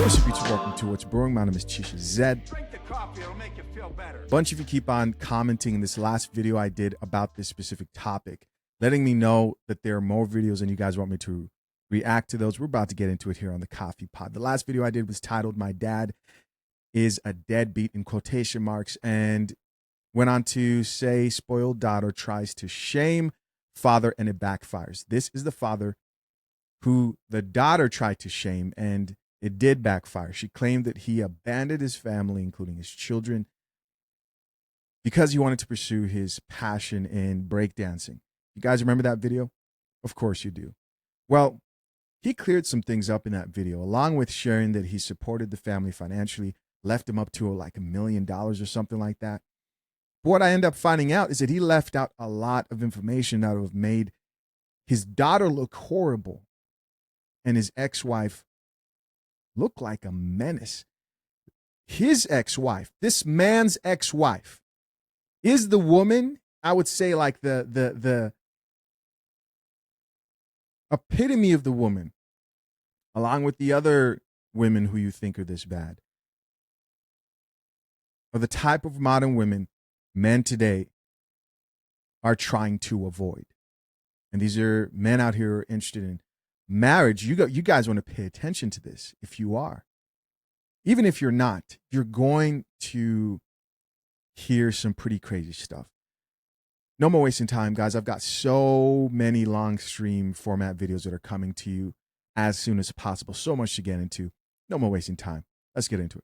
What's up, YouTube? Welcome to What's Brewing. My name is Chisha Zed. Drink the coffee, it'll make you feel better. Bunch of you keep on commenting in this last video I did about this specific topic, letting me know that there are more videos and you guys want me to react to those. We're about to get into it here on the Coffee Pod. The last video I did was titled "My Dad is a Deadbeat" in quotation marks, and went on to say spoiled daughter tries to shame father and it backfires. This is the father who the daughter tried to shame, and it did backfire. She claimed that he abandoned his family, including his children, because he wanted to pursue his passion in breakdancing. You guys remember that video? Of course you do. Well, he cleared some things up in that video, along with sharing that he supported the family financially, left him up to like $1 million or something like that. But what I end up finding out is that he left out a lot of information that would have made his daughter look horrible and his ex-wife look like a menace. His ex-wife, this man's ex-wife, is the woman, I would say, like the epitome of the woman, along with the other women who you think are this bad, are the type of modern women men today are trying to avoid. And these are men out here who are interested in marriage. You guys want to pay attention to this. If you are, even if you're not, you're going to hear some pretty crazy stuff. No more wasting time, guys. I've got so many long stream format videos that are coming to you as soon as possible. So much to get into. No more wasting time. Let's get into it.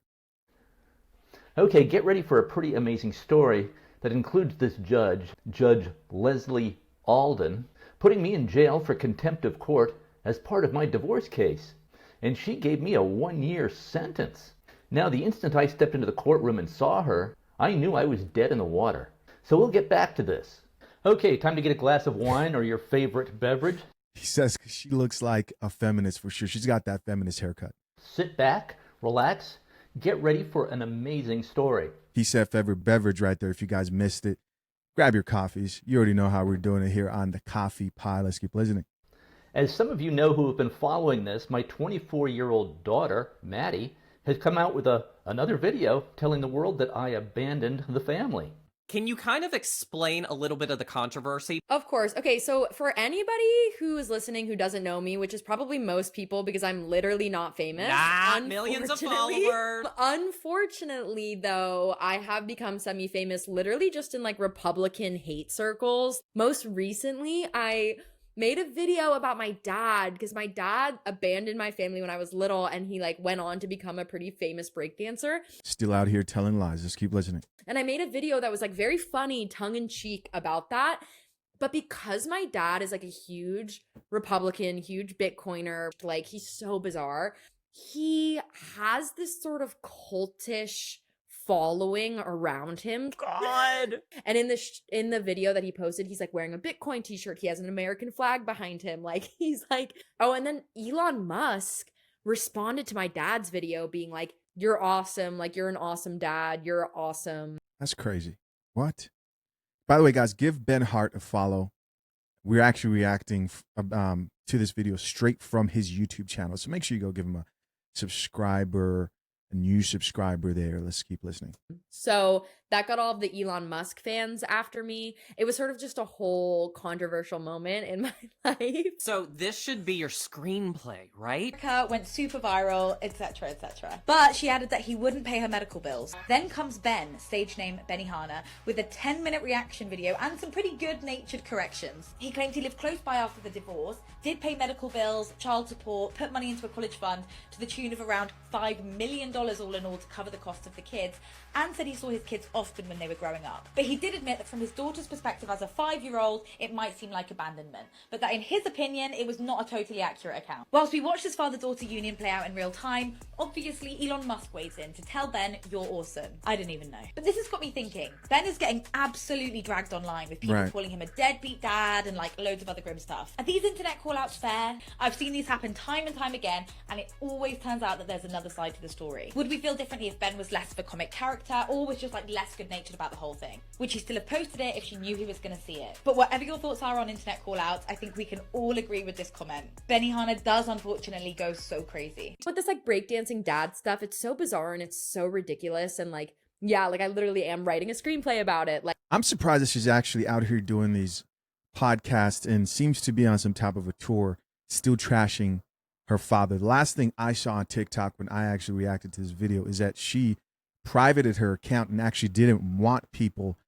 Okay, get ready for a pretty amazing story that includes this judge, Judge Leslie Alden, putting me in jail for contempt of court as part of my divorce case. And she gave me a 1-year sentence. Now, the instant I stepped into the courtroom and saw her, I knew I was dead in the water. So we'll get back to this. Okay, time to get a glass of wine or your favorite beverage. He says she looks like a feminist for sure. She's got that feminist haircut. Sit back, relax, get ready for an amazing story. He said favorite beverage right there. If you guys missed it, grab your coffees. You already know how we're doing it here on the Coffee Pod. Let's keep listening. As some of you know who have been following this, my 24-year-old daughter, Maddie, has come out with another video telling the world that I abandoned the family. Can you kind of explain a little bit of the controversy? Of course. Okay, so for anybody who is listening who doesn't know me, which is probably most people because I'm literally not famous. Not millions of followers. Unfortunately, though, I have become semi-famous literally just in like Republican hate circles. Most recently, I made a video about my dad because my dad abandoned my family when I was little, and he like went on to become a pretty famous breakdancer. Still out here telling lies. Just keep listening. And I made a video that was like very funny, tongue-in-cheek about that. But because my dad is like a huge Republican, huge Bitcoiner, like he's so bizarre, he has this sort of cultish following around him. God. And in the video that he posted, he's like wearing a Bitcoin t-shirt. He has an American flag behind him. Like he's like, oh, and then Elon Musk responded to my dad's video being like, "You're awesome. Like you're an awesome dad. You're awesome." That's crazy. What? By the way, guys, give Ben Hart a follow. We're actually reacting to this video straight from his YouTube channel. So make sure you go give him a new subscriber there. Let's keep listening. So that got all of the Elon Musk fans after me. It was sort of just a whole controversial moment in my life. So this should be your screenplay, right? Went super viral, etc., etc. But she added that he wouldn't pay her medical bills. Then comes Ben, stage name Benihana, with a 10-minute reaction video and some pretty good-natured corrections. He claimed he lived close by after the divorce, did pay medical bills, child support, put money into a college fund to the tune of around $5 million all in all to cover the cost of the kids, and said he saw his kids often when they were growing up. But he did admit that from his daughter's perspective as a 5-year-old, it might seem like abandonment, but that in his opinion, it was not a totally accurate account. Whilst we watched this father-daughter union play out in real time, obviously Elon Musk weighs in to tell Ben, "You're awesome." I didn't even know. But this has got me thinking, Ben is getting absolutely dragged online with people calling him a deadbeat dad and like loads of other grim stuff. Are these internet call-outs fair? I've seen these happen time and time again, and it always turns out that there's another side to the story. story. Would we feel differently if Ben was less of a comic character or was just like less good-natured about the whole thing? Would she still have posted it if she knew he was going to see it? But whatever your thoughts are on internet call-outs, I think we can all agree with this comment. Benihana does unfortunately go so crazy. With this like breakdancing dad stuff, it's so bizarre and it's so ridiculous, and like, yeah, like I literally am writing a screenplay about it. Like, I'm surprised that she's actually out here doing these podcasts and seems to be on some type of a tour, still trashing her father. The last thing I saw on TikTok when I actually reacted to this video is that she privated her account and actually didn't want people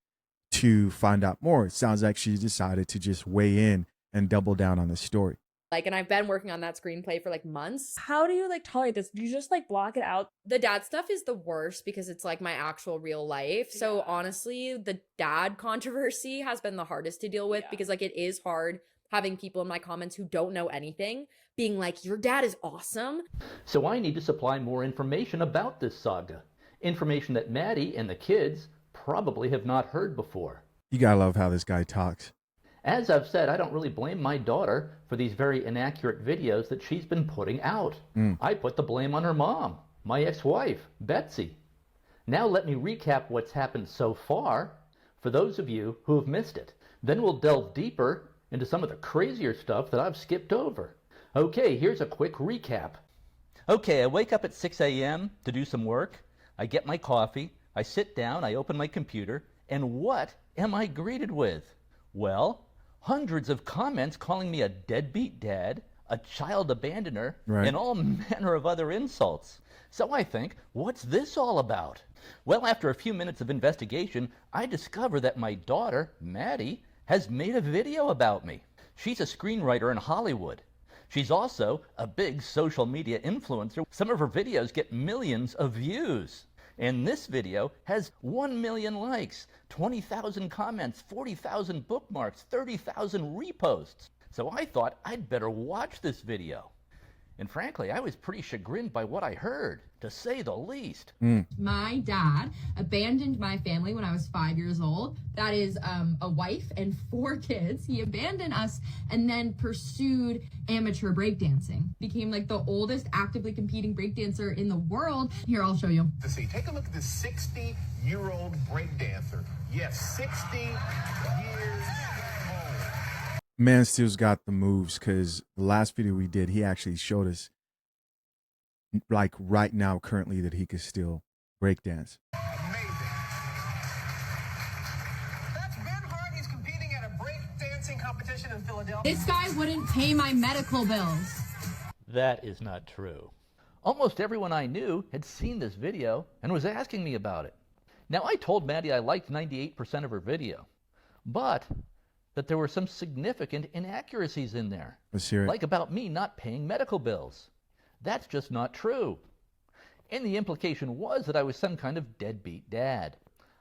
to find out more. It sounds like she decided to just weigh in and double down on the story. and I've been working on that screenplay for like months. How do you like tolerate this? Do you just like block it out? The dad stuff is the worst because it's like my actual real life. So honestly, the dad controversy has been the hardest to deal with because like it is hard having people in my comments who don't know anything being like, your dad is awesome. So I need to supply more information about this saga. Information that Maddie and the kids probably have not heard before. You gotta love how this guy talks. As I've said, I don't really blame my daughter for these very inaccurate videos that she's been putting out. I put the blame on her mom, my ex-wife, Betsy. Now let me recap what's happened so far for those of you who have missed it. Then we'll delve deeper into some of the crazier stuff that I've skipped over. Okay, here's a quick recap. Okay, I wake up at 6 a.m. to do some work. I get my coffee, I sit down, I open my computer, and what am I greeted with? Well, hundreds of comments calling me a deadbeat dad, a child abandoner, and all manner of other insults. So I think, what's this all about? Well, after a few minutes of investigation, I discover that my daughter, Maddie, has made a video about me. She's a screenwriter in Hollywood. She's also a big social media influencer. Some of her videos get millions of views. And this video has 1 million likes, 20,000 comments, 40,000 bookmarks, 30,000 reposts. So I thought I'd better watch this video. And frankly, I was pretty chagrined by what I heard, to say the least. My dad abandoned my family when I was 5 years old. That is a wife and 4 kids. He abandoned us and then pursued amateur breakdancing. Became like the oldest actively competing breakdancer in the world. Here, I'll show you. To see, take a look at this 60-year-old breakdancer. Yes, 60 years old. Man still's got the moves, because the last video we did, he actually showed us, like right now, currently, that he could still breakdance. Amazing. That's Ben Hart. He's competing at a breakdancing competition in Philadelphia. This guy wouldn't pay my medical bills. That is not true. Almost everyone I knew had seen this video and was asking me about it. Now, I told Maddie I liked 98% of her video, but that there were some significant inaccuracies in there. Let's hear it. Like about me not paying medical bills. That's just not true. And the implication was that I was some kind of deadbeat dad.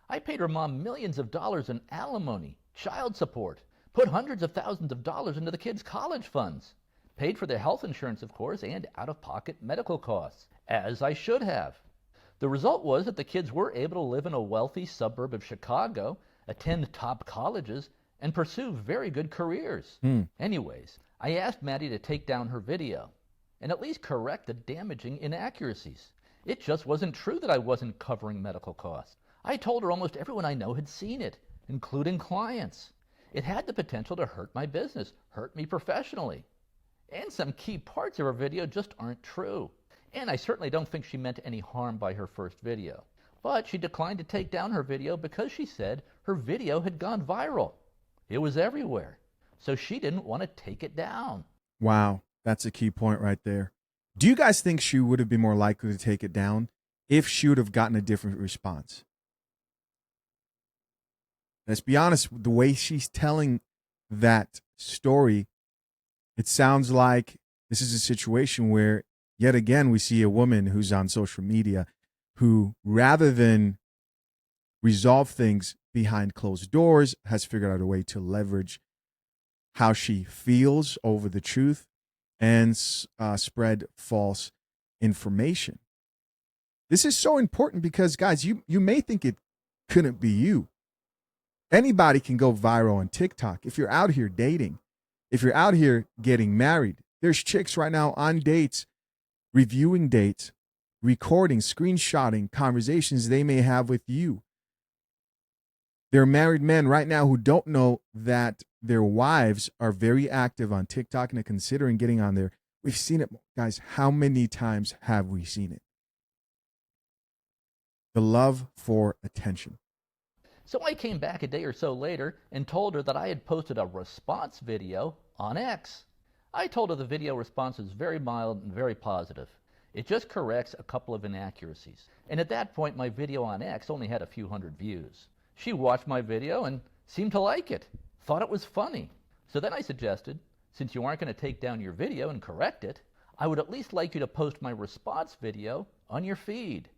I paid her mom millions of dollars in alimony, child support, put hundreds of thousands of dollars into the kids' college funds, paid for their health insurance, of course, and out-of-pocket medical costs, as I should have. The result was that the kids were able to live in a wealthy suburb of Chicago, attend top colleges, and pursue very good careers. Anyways, I asked Maddie to take down her video and at least correct the damaging inaccuracies. It just wasn't true that I wasn't covering medical costs. I told her almost everyone I know had seen it, including clients. It had the potential to hurt my business, hurt me professionally. And some key parts of her video just aren't true. And I certainly don't think she meant any harm by her first video. But she declined to take down her video because she said her video had gone viral. It was everywhere. So she didn't want to take it down. Wow, that's a key point right there. Do you guys think she would have been more likely to take it down if she would have gotten a different response? Let's be honest, the way she's telling that story, it sounds like this is a situation where, yet again, we see a woman who's on social media who, rather than resolve things behind closed doors, has figured out a way to leverage how she feels over the truth and spread false information. This is so important because, guys, you may think it couldn't be you. Anybody can go viral on TikTok. If you're out here dating, if you're out here getting married, there's chicks right now on dates, reviewing dates, recording, screenshotting conversations they may have with you. There are married men right now who don't know that their wives are very active on TikTok and are considering getting on there. We've seen it, guys. How many times have we seen it? The love for attention. So I came back a day or so later and told her that I had posted a response video on X. I told her the video response was very mild and very positive. It just corrects a couple of inaccuracies. And at that point, my video on X only had a few hundred views. She watched my video and seemed to like it, thought it was funny. So then I suggested, since you aren't going to take down your video and correct it, I would at least like you to post my response video on your feed.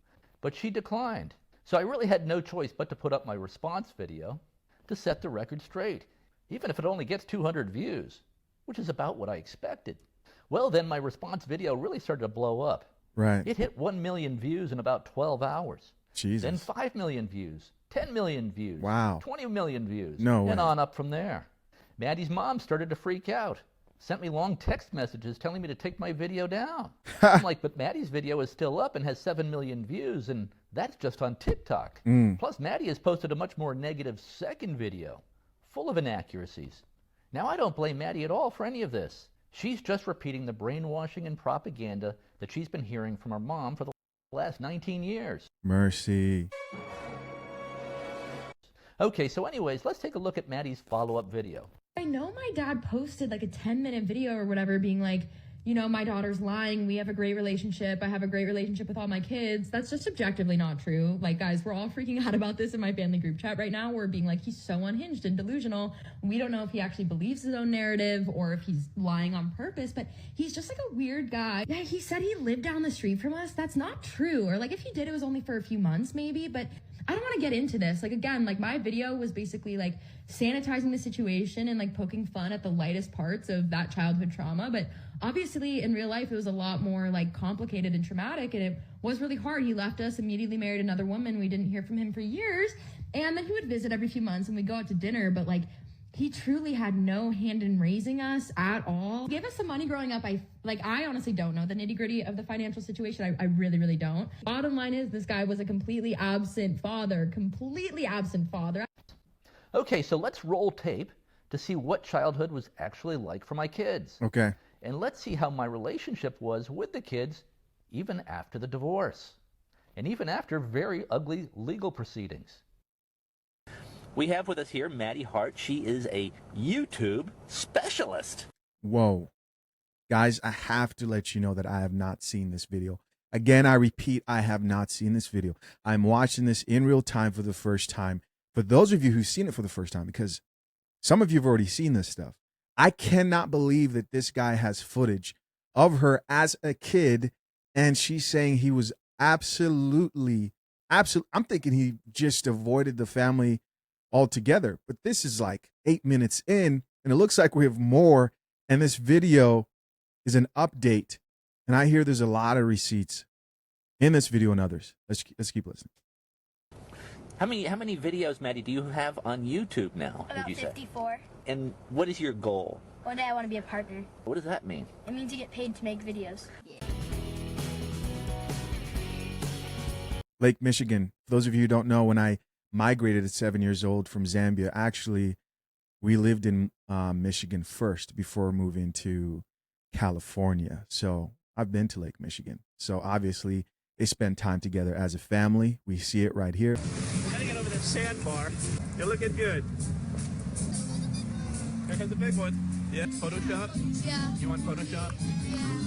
But she declined. So I really had no choice but to put up my response video to set the record straight, even if it only gets 200 views, which is about what I expected. Well, then my response video really started to blow up. Right. It hit 1 million views in about 12 hours. Jesus. Then 5 million views, 10 million views, Wow. 20 million views, No way. and on up from there. Maddie's mom started to freak out. Sent me long text messages telling me to take my video down. I'm like, but Maddie's video is still up and has 7 million views, and that's just on TikTok. Plus, Maddie has posted a much more negative second video, full of inaccuracies. Now, I don't blame Maddie at all for any of this. She's just repeating the brainwashing and propaganda that she's been hearing from her mom for the last 19 years. Mercy. Okay, so anyways, let's take a look at Maddie's follow-up video. I know my dad posted like a 10-minute video or whatever being like, you know, my daughter's lying. We have a great relationship. I have a great relationship with all my kids. That's just objectively not true. Like, guys, we're all freaking out about this in my family group chat right now. We're being like, he's so unhinged and delusional. We don't know if he actually believes his own narrative or if he's lying on purpose, but he's just like a weird guy. Yeah, he said he lived down the street from us. That's not true. Or like if he did, it was only for a few months maybe, but I don't want to get into this. Like, again, like my video was basically like sanitizing the situation and like poking fun at the lightest parts of that childhood trauma. But obviously in real life, it was a lot more like complicated and traumatic, and it was really hard. He left us, immediately married another woman. We didn't hear from him for years. And then he would visit every few months and we'd go out to dinner, but like he truly had no hand in raising us at all. He gave us some money growing up. I honestly don't know the nitty gritty of the financial situation. I really, really don't. Bottom line is this guy was a completely absent father. Okay, so let's roll tape to see what childhood was actually like for my kids. Okay. And let's see how my relationship was with the kids even after the divorce. And even after very ugly legal proceedings. We have with us here Maddie Hart. She is a YouTube specialist. Whoa. Guys, I have to let you know that I have not seen this video. Again, I repeat, I have not seen this video. I'm watching this in real time for the first time. For those of you who've seen it for the first time, because some of you have already seen this stuff, I cannot believe that this guy has footage of her as a kid, and she's saying he was absolutely. I'm thinking he just avoided the family altogether. But this is like 8 minutes in, and it looks like we have more, and this video is an update. And I hear there's a lot of receipts in this video and others. Let's keep listening. How many videos, Maddie, do you have on YouTube now? About 54. And what is your goal? One day I want to be a partner. What does that mean? It means you get paid to make videos. Yeah. Lake Michigan. For those of you who don't know, when I migrated at 7 years old from Zambia, actually, we lived in Michigan first before moving to California. So I've been to Lake Michigan. So obviously, they spend time together as a family. We see it right here. We gotta get over that sandbar. You're looking good. Here comes the big one. Yeah, Photoshop? Yeah. You want Photoshop? Yeah.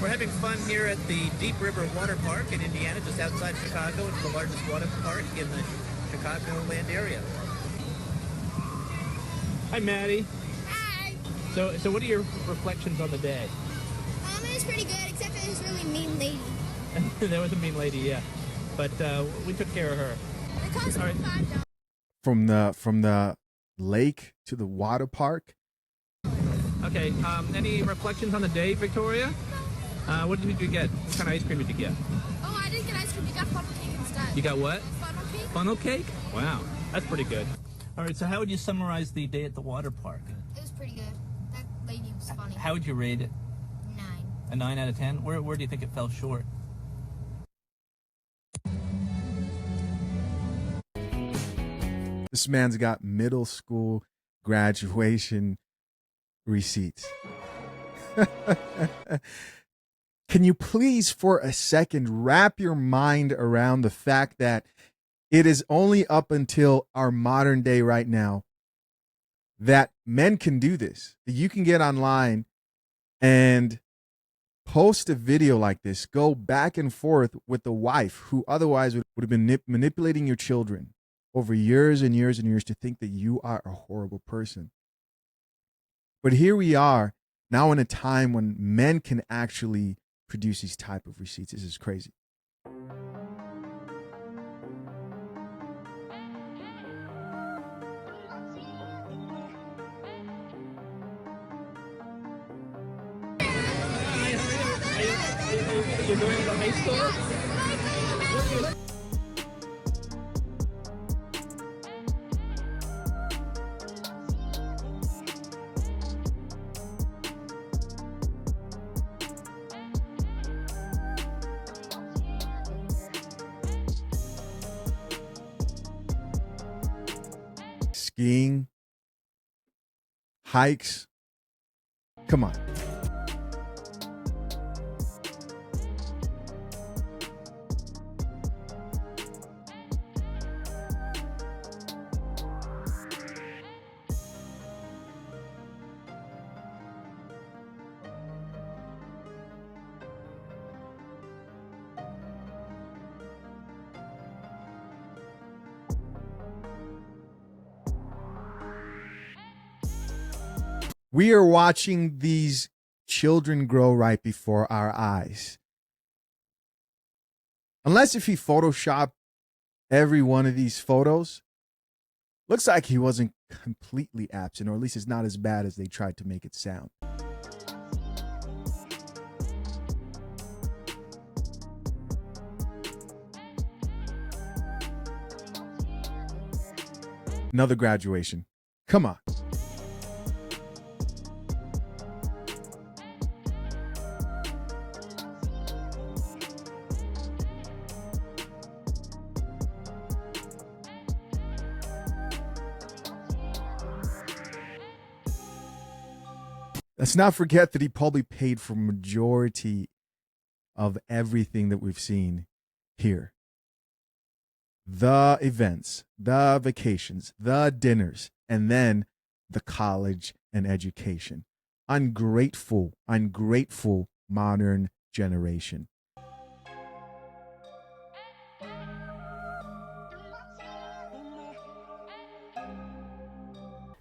We're having fun here at the Deep River Water Park in Indiana, just outside Chicago. It's the largest water park in the Chicagoland area. Hi, Maddie. Hi. So what are your reflections on the day? It was pretty good, except for this really mean lady. There was a mean lady, yeah. But we took care of her. It cost me $5. From the lake to the water park. Okay, any reflections on the day, Victoria? What did you get? What kind of ice cream did you get? Oh, I didn't get ice cream. You got funnel cake instead. You got what? Funnel cake? Funnel cake? Wow, that's pretty good. All right, so how would you summarize the day at the water park? It was pretty good. That lady was funny. How would you rate it? 9. A 9 out of 10? Where do you think it fell short? This man's got middle school graduation receipts. Can you please, for a second, wrap your mind around the fact that it is only up until our modern day right now that men can do this? That you can get online and post a video like this, go back and forth with the wife who otherwise would have been manipulating your children over years and years and years to think that you are a horrible person. But here we are now in a time when men can actually produce these type of receipts. This is crazy. You're going to high school? Skiing, hikes. Come on. We are watching these children grow right before our eyes. Unless if he photoshopped every one of these photos, looks like he wasn't completely absent, or at least it's not as bad as they tried to make it sound. Another graduation. Come on. Let's not forget that he probably paid for majority of everything that we've seen here. The events, the vacations, the dinners, and then the college and education. Ungrateful, ungrateful modern generation.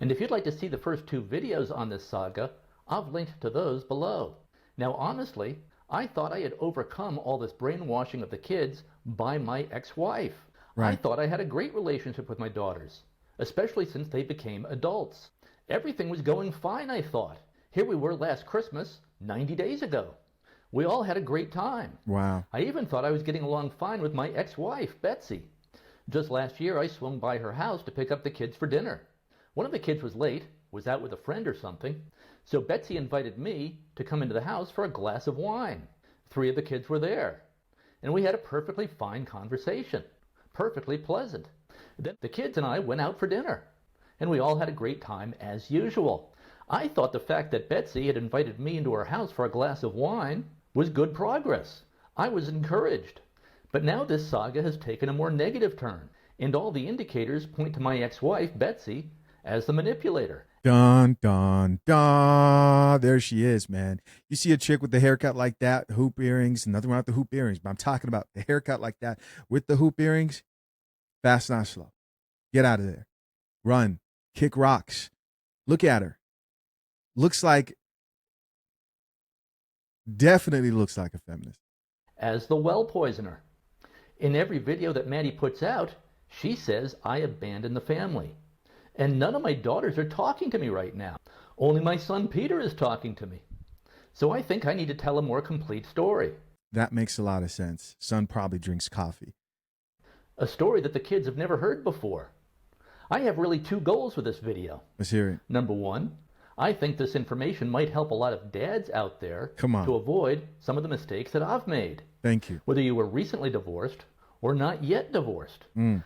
And if you'd like to see the first two videos on this saga, I've linked to those below. Now honestly, I thought I had overcome all this brainwashing of the kids by my ex-wife. Right. I thought I had a great relationship with my daughters, especially since they became adults. Everything was going fine, I thought. Here we were last Christmas, 90 days ago. We all had a great time. Wow. I even thought I was getting along fine with my ex-wife, Betsy. Just last year, I swung by her house to pick up the kids for dinner. One of the kids was late, was out with a friend or something, so Betsy invited me to come into the house for a glass of wine. 3 of the kids were there, and we had a perfectly fine conversation, perfectly pleasant. Then the kids and I went out for dinner, and we all had a great time as usual. I thought the fact that Betsy had invited me into her house for a glass of wine was good progress. I was encouraged. But now this saga has taken a more negative turn, and all the indicators point to my ex-wife, Betsy, as the manipulator. Dun, dun, dun. There she is, man. You see a chick with the haircut like that, hoop earrings, nothing wrong with the hoop earrings, but I'm talking about the haircut like that with the hoop earrings. Fast, not slow. Get out of there. Run. Kick rocks. Look at her. Looks like, definitely looks like a feminist. As the well poisoner. In every video that Maddie puts out, she says I abandoned the family. And none of my daughters are talking to me right now. Only my son Peter is talking to me. So I think I need to tell a more complete story. That makes a lot of sense. Son probably drinks coffee. A story that the kids have never heard before. I have really 2 goals with this video. Let's hear it. Number 1, I think this information might help a lot of dads out there Come on. to avoid some of the mistakes that I've made. Thank you. Whether you were recently divorced or not yet divorced.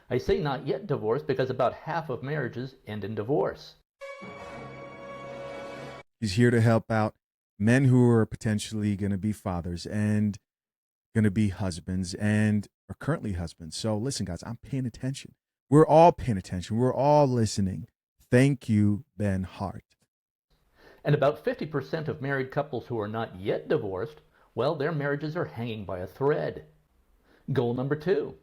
I say not yet divorced because about half of marriages end in divorce. He's here to help out men who are potentially going to be fathers and going to be husbands and are currently husbands. So listen, guys, I'm paying attention. We're all paying attention. We're all listening. Thank you, Ben Hart. And about 50% of married couples who are not yet divorced, well, their marriages are hanging by a thread. Goal number 2.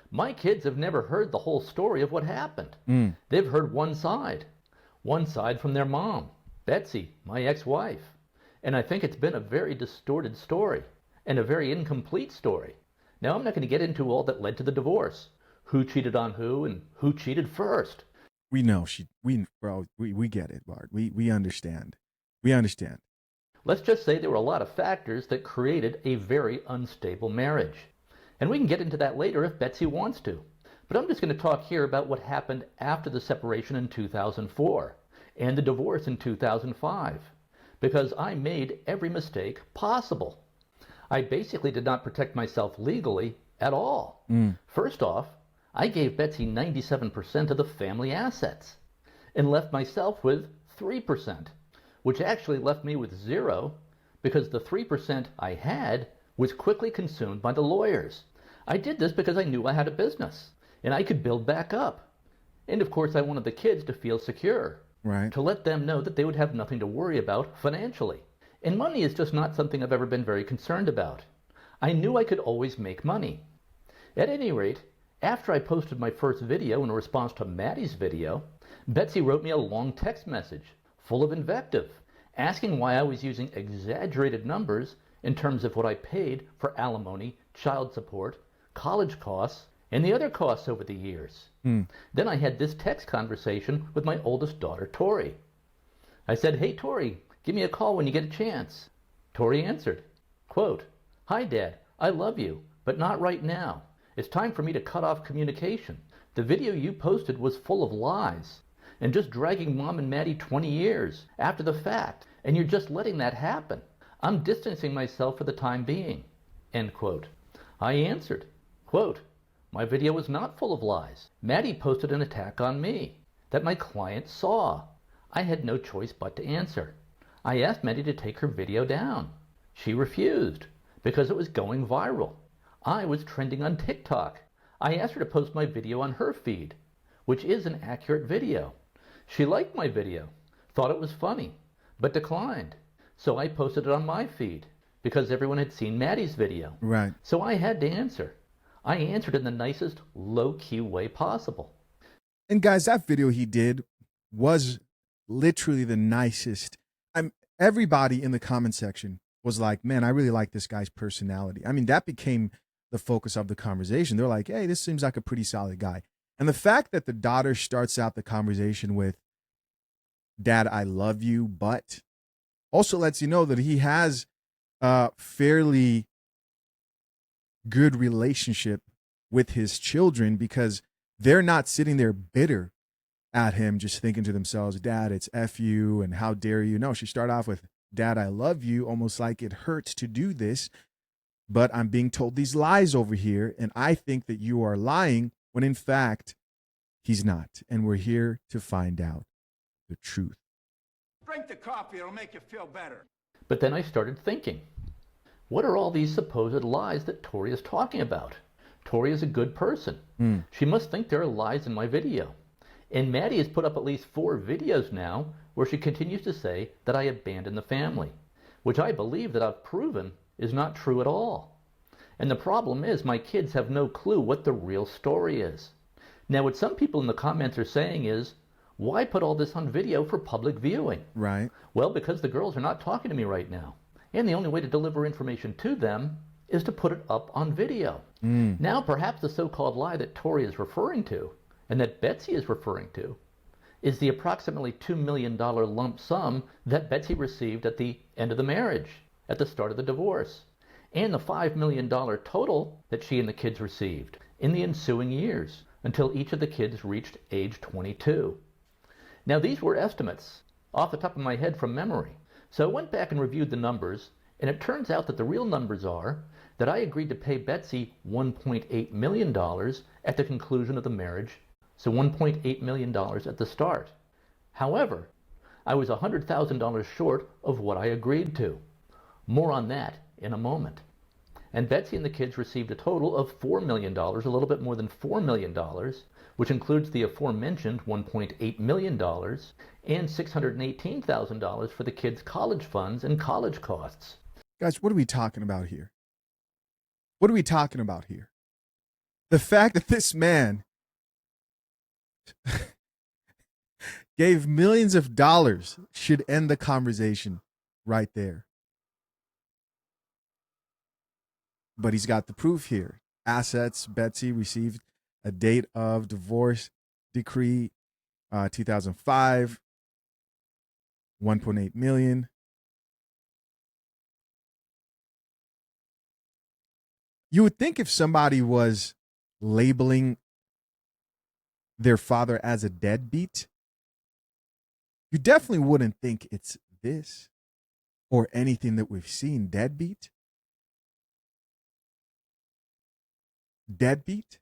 My kids have never heard the whole story of what happened. They've heard one side from their mom, Betsy, my ex-wife. And I think it's been a very distorted story and a very incomplete story. Now, I'm not going to get into all that led to the divorce. Who cheated on who and who cheated first. We know we get it, Bart. We understand. We understand. Let's just say there were a lot of factors that created a very unstable marriage. And we can get into that later if Betsy wants to. But I'm just going to talk here about what happened after the separation in 2004 and the divorce in 2005. Because I made every mistake possible. I basically did not protect myself legally at all. First off, I gave Betsy 97% of the family assets and left myself with 3%, which actually left me with 0 because the 3% I had was quickly consumed by the lawyers. I did this because I knew I had a business and I could build back up. And of course, I wanted the kids to feel secure, to let them know that they would have nothing to worry about financially. And money is just not something I've ever been very concerned about. I knew I could always make money. At any rate, after I posted my first video in response to Maddie's video, Betsy wrote me a long text message full of invective, asking why I was using exaggerated numbers in terms of what I paid for alimony, child support, college costs, and the other costs over the years. Then I had this text conversation with my oldest daughter, Tori. I said, "Hey, Tori, give me a call when you get a chance." Tori answered, quote, "Hi, Dad, I love you, but not right now. It's time for me to cut off communication. The video you posted was full of lies and just dragging Mom and Maddie 20 years after the fact, and you're just letting that happen. I'm distancing myself for the time being." End quote. I answered, quote, "My video was not full of lies. Maddie posted an attack on me that my client saw. I had no choice but to answer. I asked Maddie to take her video down. She refused because it was going viral. I was trending on TikTok. I asked her to post my video on her feed, which is an accurate video. She liked my video, thought it was funny, but declined. So I posted it on my feed because everyone had seen Maddie's video. So I had to answer. I answered in the nicest, low-key way possible." And guys, that video he did was literally the nicest. Everybody in the comment section was like, "Man, I really like this guy's personality." I mean, that became the focus of the conversation. They're like, "Hey, this seems like a pretty solid guy." And the fact that the daughter starts out the conversation with, "Dad, I love you," but also lets you know that he has a fairly good relationship with his children because they're not sitting there bitter at him, just thinking to themselves, "Dad, it's F you and how dare you." No, she started off with, "Dad, I love you," almost like it hurts to do this, but I'm being told these lies over here, and I think that you are lying, when in fact, he's not. And we're here to find out the truth. Drink the coffee, it'll make you feel better. But then I started thinking, what are all these supposed lies that Tori is talking about? Tori is a good person. She must think there are lies in my video. And Maddie has put up at least 4 videos now where she continues to say that I abandoned the family, which I believe that I've proven is not true at all. And the problem is my kids have no clue what the real story is. Now, what some people in the comments are saying is, why put all this on video for public viewing? Well, because the girls are not talking to me right now. And the only way to deliver information to them is to put it up on video. Now, perhaps the so-called lie that Tori is referring to, and that Betsy is referring to, is the approximately $2 million lump sum that Betsy received at the end of the marriage, at the start of the divorce, and the $5 million total that she and the kids received in the ensuing years until each of the kids reached age 22. Now, these were estimates off the top of my head from memory. So I went back and reviewed the numbers, and it turns out that the real numbers are that I agreed to pay Betsy $1.8 million at the conclusion of the marriage, so $1.8 million at the start. However, I was $100,000 short of what I agreed to. More on that in a moment. And Betsy and the kids received a total of $4 million, a little bit more than $4 million, which includes the aforementioned $1.8 million and $618,000 for the kids' college funds and college costs. Guys, what are we talking about here? What are we talking about here? The fact that this man gave millions of dollars should end the conversation right there. But he's got the proof here. Assets, Betsy received a date of divorce decree 2005, 1.8 million. You would think if somebody was labeling their father as a deadbeat, you definitely wouldn't think it's this or anything that we've seen. Deadbeat? Deadbeat?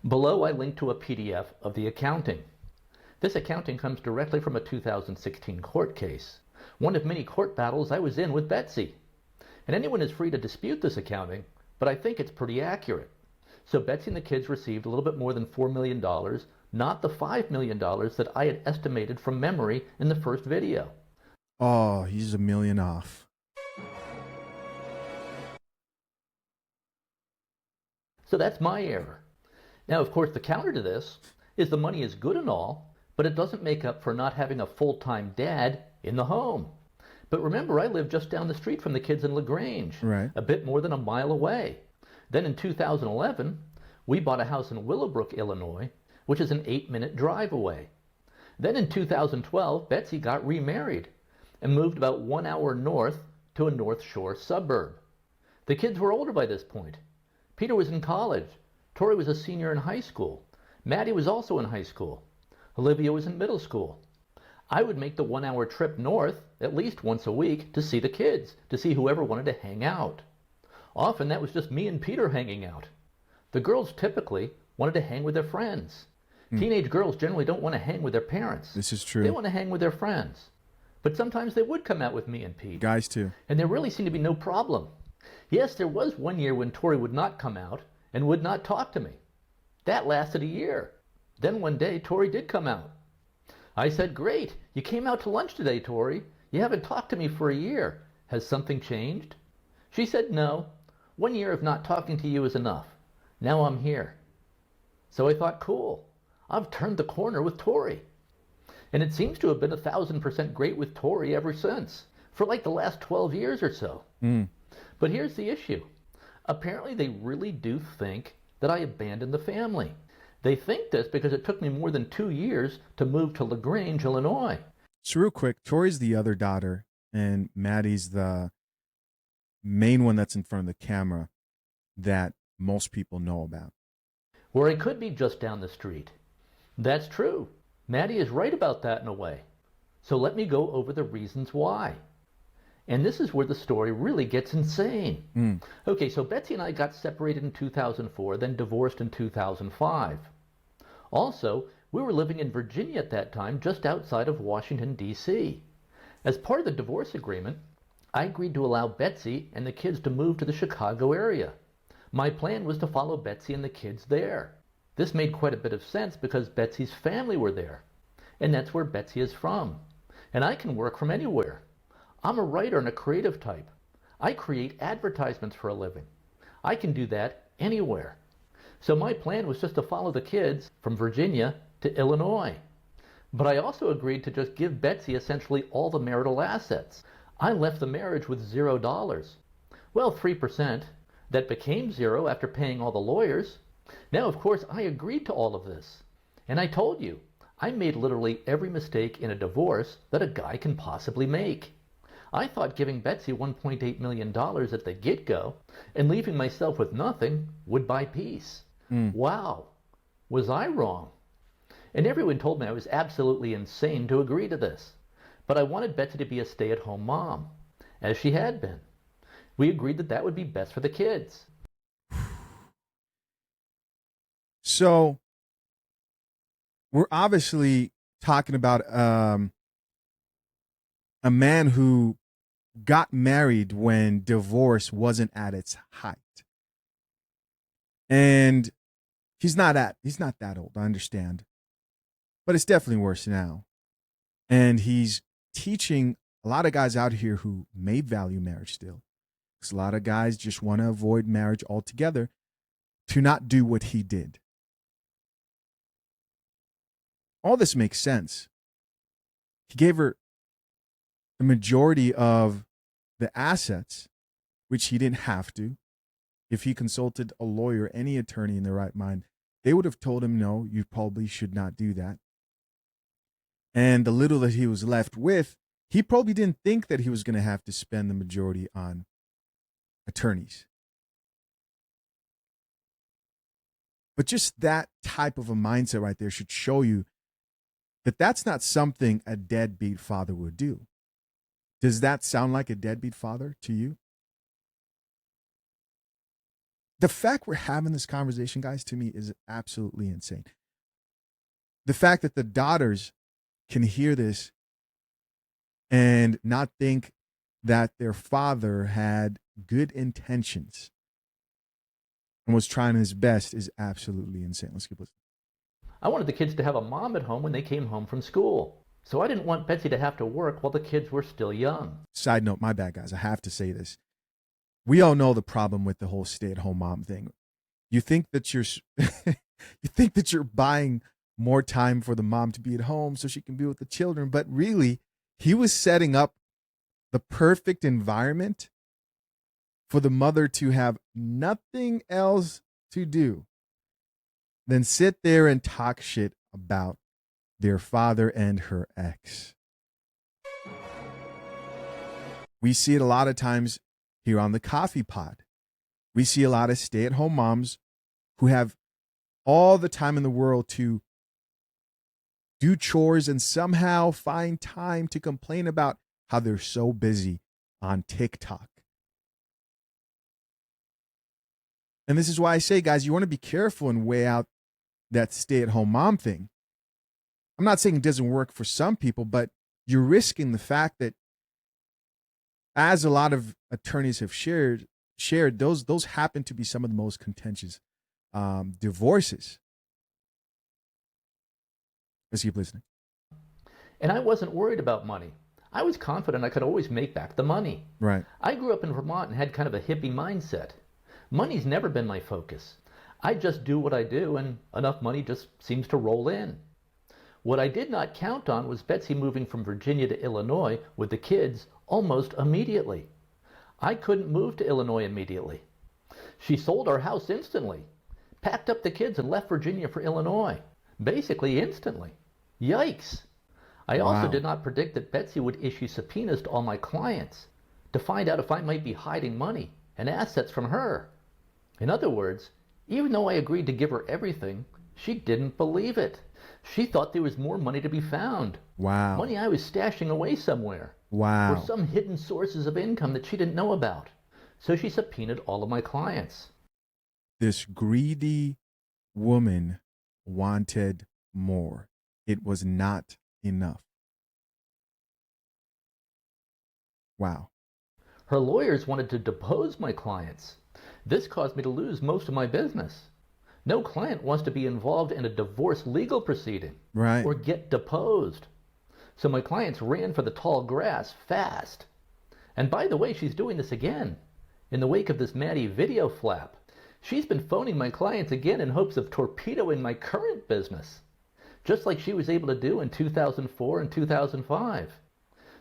Below, I link to a PDF of the accounting. This accounting comes directly from a 2016 court case, one of many court battles I was in with Betsy. And anyone is free to dispute this accounting, but I think it's pretty accurate. So Betsy and the kids received a little bit more than $4 million, not the $5 million that I had estimated from memory in the first video. Oh, he's $1 million off. So that's my error. Now, of course, the counter to this is the money is good and all, but it doesn't make up for not having a full-time dad in the home. But remember, I live just down the street from the kids in LaGrange, right, a bit more than a mile away. Then in 2011, we bought a house in Willowbrook, Illinois, which is an 8-minute drive away. Then in 2012, Betsy got remarried and moved about 1 hour north to a North Shore suburb. The kids were older by this point. Peter was in college. Tori was a senior in high school. Maddie was also in high school. Olivia was in middle school. I would make the 1 hour trip north at least once a week to see the kids, to see whoever wanted to hang out. Often that was just me and Peter hanging out. The girls typically wanted to hang with their friends. Teenage girls generally don't want to hang with their parents. This is true. They want to hang with their friends. But sometimes they would come out with me and Pete. Guys too. And there really seemed to be no problem. Yes, there was one year when Tori would not come out and would not talk to me. That lasted a year. Then one day, Tori did come out. I said, "Great, you came out to lunch today, Tori. You haven't talked to me for a year. Has something changed?" She said, "No. 1 year of not talking to you is enough. Now I'm here." So I thought, cool. I've turned the corner with Tori. And it seems to have been 1,000% great with Tori ever since, for like the last 12 years or so. But here's the issue. Apparently they really do think that I abandoned the family. They think this because it took me more than 2 years to move to LaGrange, Illinois. So real quick, Tori's the other daughter, and Maddie's the main one that's in front of the camera that most people know about. Where I could be just down the street. That's true. Maddie is right about that in a way. So let me go over the reasons why. And this is where the story really gets insane. Okay, so Betsy and I got separated in 2004, then divorced in 2005. Also, we were living in Virginia at that time, just outside of Washington, D.C. As part of the divorce agreement, I agreed to allow Betsy and the kids to move to the Chicago area. My plan was to follow Betsy and the kids there. This made quite a bit of sense because Betsy's family were there. And that's where Betsy is from. And I can work from anywhere. I'm a writer and a creative type. I create advertisements for a living. I can do that anywhere. So my plan was just to follow the kids from Virginia to Illinois. But I also agreed to just give Betsy essentially all the marital assets. I left the marriage with $0. Well, 3%. That became zero after paying all the lawyers. Now, of course, I agreed to all of this. And I told you, I made literally every mistake in a divorce that a guy can possibly make. I thought giving Betsy $1.8 million at the get-go and leaving myself with nothing would buy peace. Wow, was I wrong? And everyone told me I was absolutely insane to agree to this. But I wanted Betsy to be a stay-at-home mom, as she had been. We agreed that that would be best for the kids. So we're obviously talking about a man who got married when divorce wasn't at its height. And he's not that old, I understand. But it's definitely worse now. And he's teaching a lot of guys out here who may value marriage still, because a lot of guys just want to avoid marriage altogether, to not do what he did. All this makes sense. He gave her the majority of the assets, which he didn't have to. If he consulted a lawyer, any attorney in their right mind, they would have told him, no, you probably should not do that. And the little that he was left with, he probably didn't think that he was going to have to spend the majority on attorneys. But just that type of a mindset right there should show you that that's not something a deadbeat father would do. Does that sound like a deadbeat father to you? The fact we're having this conversation, guys, to me is absolutely insane. The fact that the daughters can hear this and not think that their father had good intentions and was trying his best is absolutely insane. Let's keep listening. I wanted the kids to have a mom at home when they came home from school. So I didn't want Betsy to have to work while the kids were still young. Side note, my bad, guys. I have to say this. We all know the problem with the whole stay-at-home mom thing. You think that you're buying more time for the mom to be at home so she can be with the children, but really, he was setting up the perfect environment for the mother to have nothing else to do than sit there and talk shit about their father and her ex. We see it a lot of times here on the Coffee Pod. We see a lot of stay-at-home moms who have all the time in the world to do chores and somehow find time to complain about how they're so busy on TikTok. And this is why I say, guys, you want to be careful and weigh out that stay-at-home mom thing. I'm not saying it doesn't work for some people, but you're risking the fact that, as a lot of attorneys have shared those happen to be some of the most contentious divorces. Let's keep listening. And I wasn't worried about money. I was confident I could always make back the money. Right. I grew up in Vermont and had kind of a hippie mindset. Money's never been my focus. I just do what I do, and enough money just seems to roll in. What I did not count on was Betsy moving from Virginia to Illinois with the kids almost immediately. I couldn't move to Illinois immediately. She sold our house instantly, packed up the kids and left Virginia for Illinois, basically instantly. Yikes. I also did not predict that Betsy would issue subpoenas to all my clients to find out if I might be hiding money and assets from her. In other words, even though I agreed to give her everything, she didn't believe it. She thought there was more money to be found. Wow. Money I was stashing away somewhere. Wow. Or some hidden sources of income that she didn't know about. So she subpoenaed all of my clients. This greedy woman wanted more. It was not enough. Wow. Her lawyers wanted to depose my clients. This caused me to lose most of my business. No client wants to be involved in a divorce legal proceeding, right, or get deposed. So my clients ran for the tall grass fast. And by the way, she's doing this again. In the wake of this Maddie video flap, she's been phoning my clients again in hopes of torpedoing my current business, just like she was able to do in 2004 and 2005.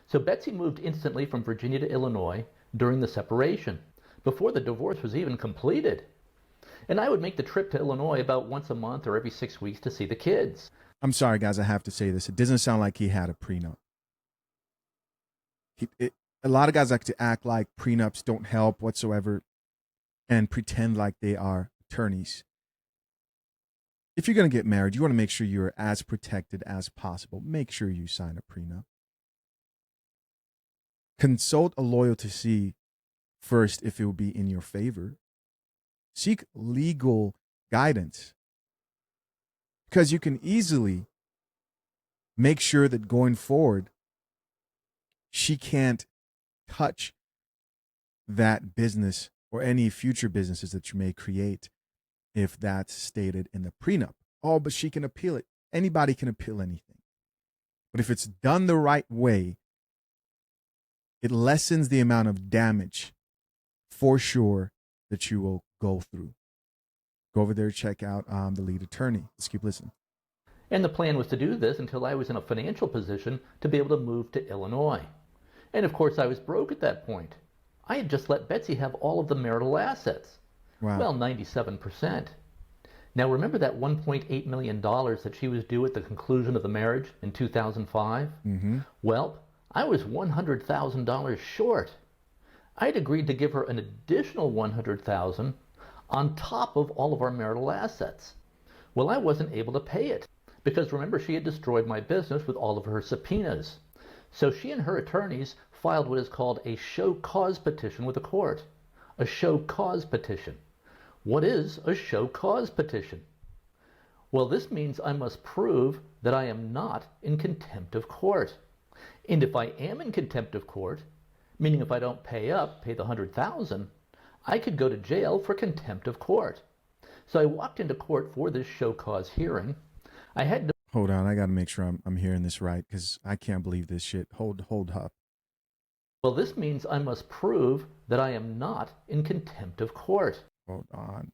So Betsy moved instantly from Virginia to Illinois during the separation, before the divorce was even completed. And I would make the trip to Illinois about once a month or every 6 weeks to see the kids. I'm sorry, guys, I have to say this. It doesn't sound like he had a prenup. A lot of guys like to act like prenups don't help whatsoever and pretend like they are attorneys. If you're going to get married, you want to make sure you're as protected as possible. Make sure you sign a prenup. Consult a lawyer to see first if it would be in your favor. Seek legal guidance, because you can easily make sure that going forward, she can't touch that business or any future businesses that you may create if that's stated in the prenup. Oh, but she can appeal it. Anybody can appeal anything. But if it's done the right way, it lessens the amount of damage for sure that you will go through. Go over there, check out the lead attorney. Let's keep listening. And the plan was to do this until I was in a financial position to be able to move to Illinois. And of course I was broke at that point. I had just let Betsy have all of the marital assets. Wow. Well, 97%. Now remember that $1.8 million that she was due at the conclusion of the marriage in 2005? Mm-hmm. Well, I was $100,000 short. I'd agreed to give her an additional $100,000 on top of all of our marital assets. Well, I wasn't able to pay it because remember she had destroyed my business with all of her subpoenas. So she and her attorneys filed what is called a show cause petition with the court. A show cause petition. What is a show cause petition? Well, this means I must prove that I am not in contempt of court. And if I am in contempt of court, meaning if I don't pay the $100,000, I could go to jail for contempt of court. So I walked into court for this show cause hearing. I had to... Hold on, I got to make sure I'm hearing this right because I can't believe this shit. Hold up. Well, this means I must prove that I am not in contempt of court. Hold on.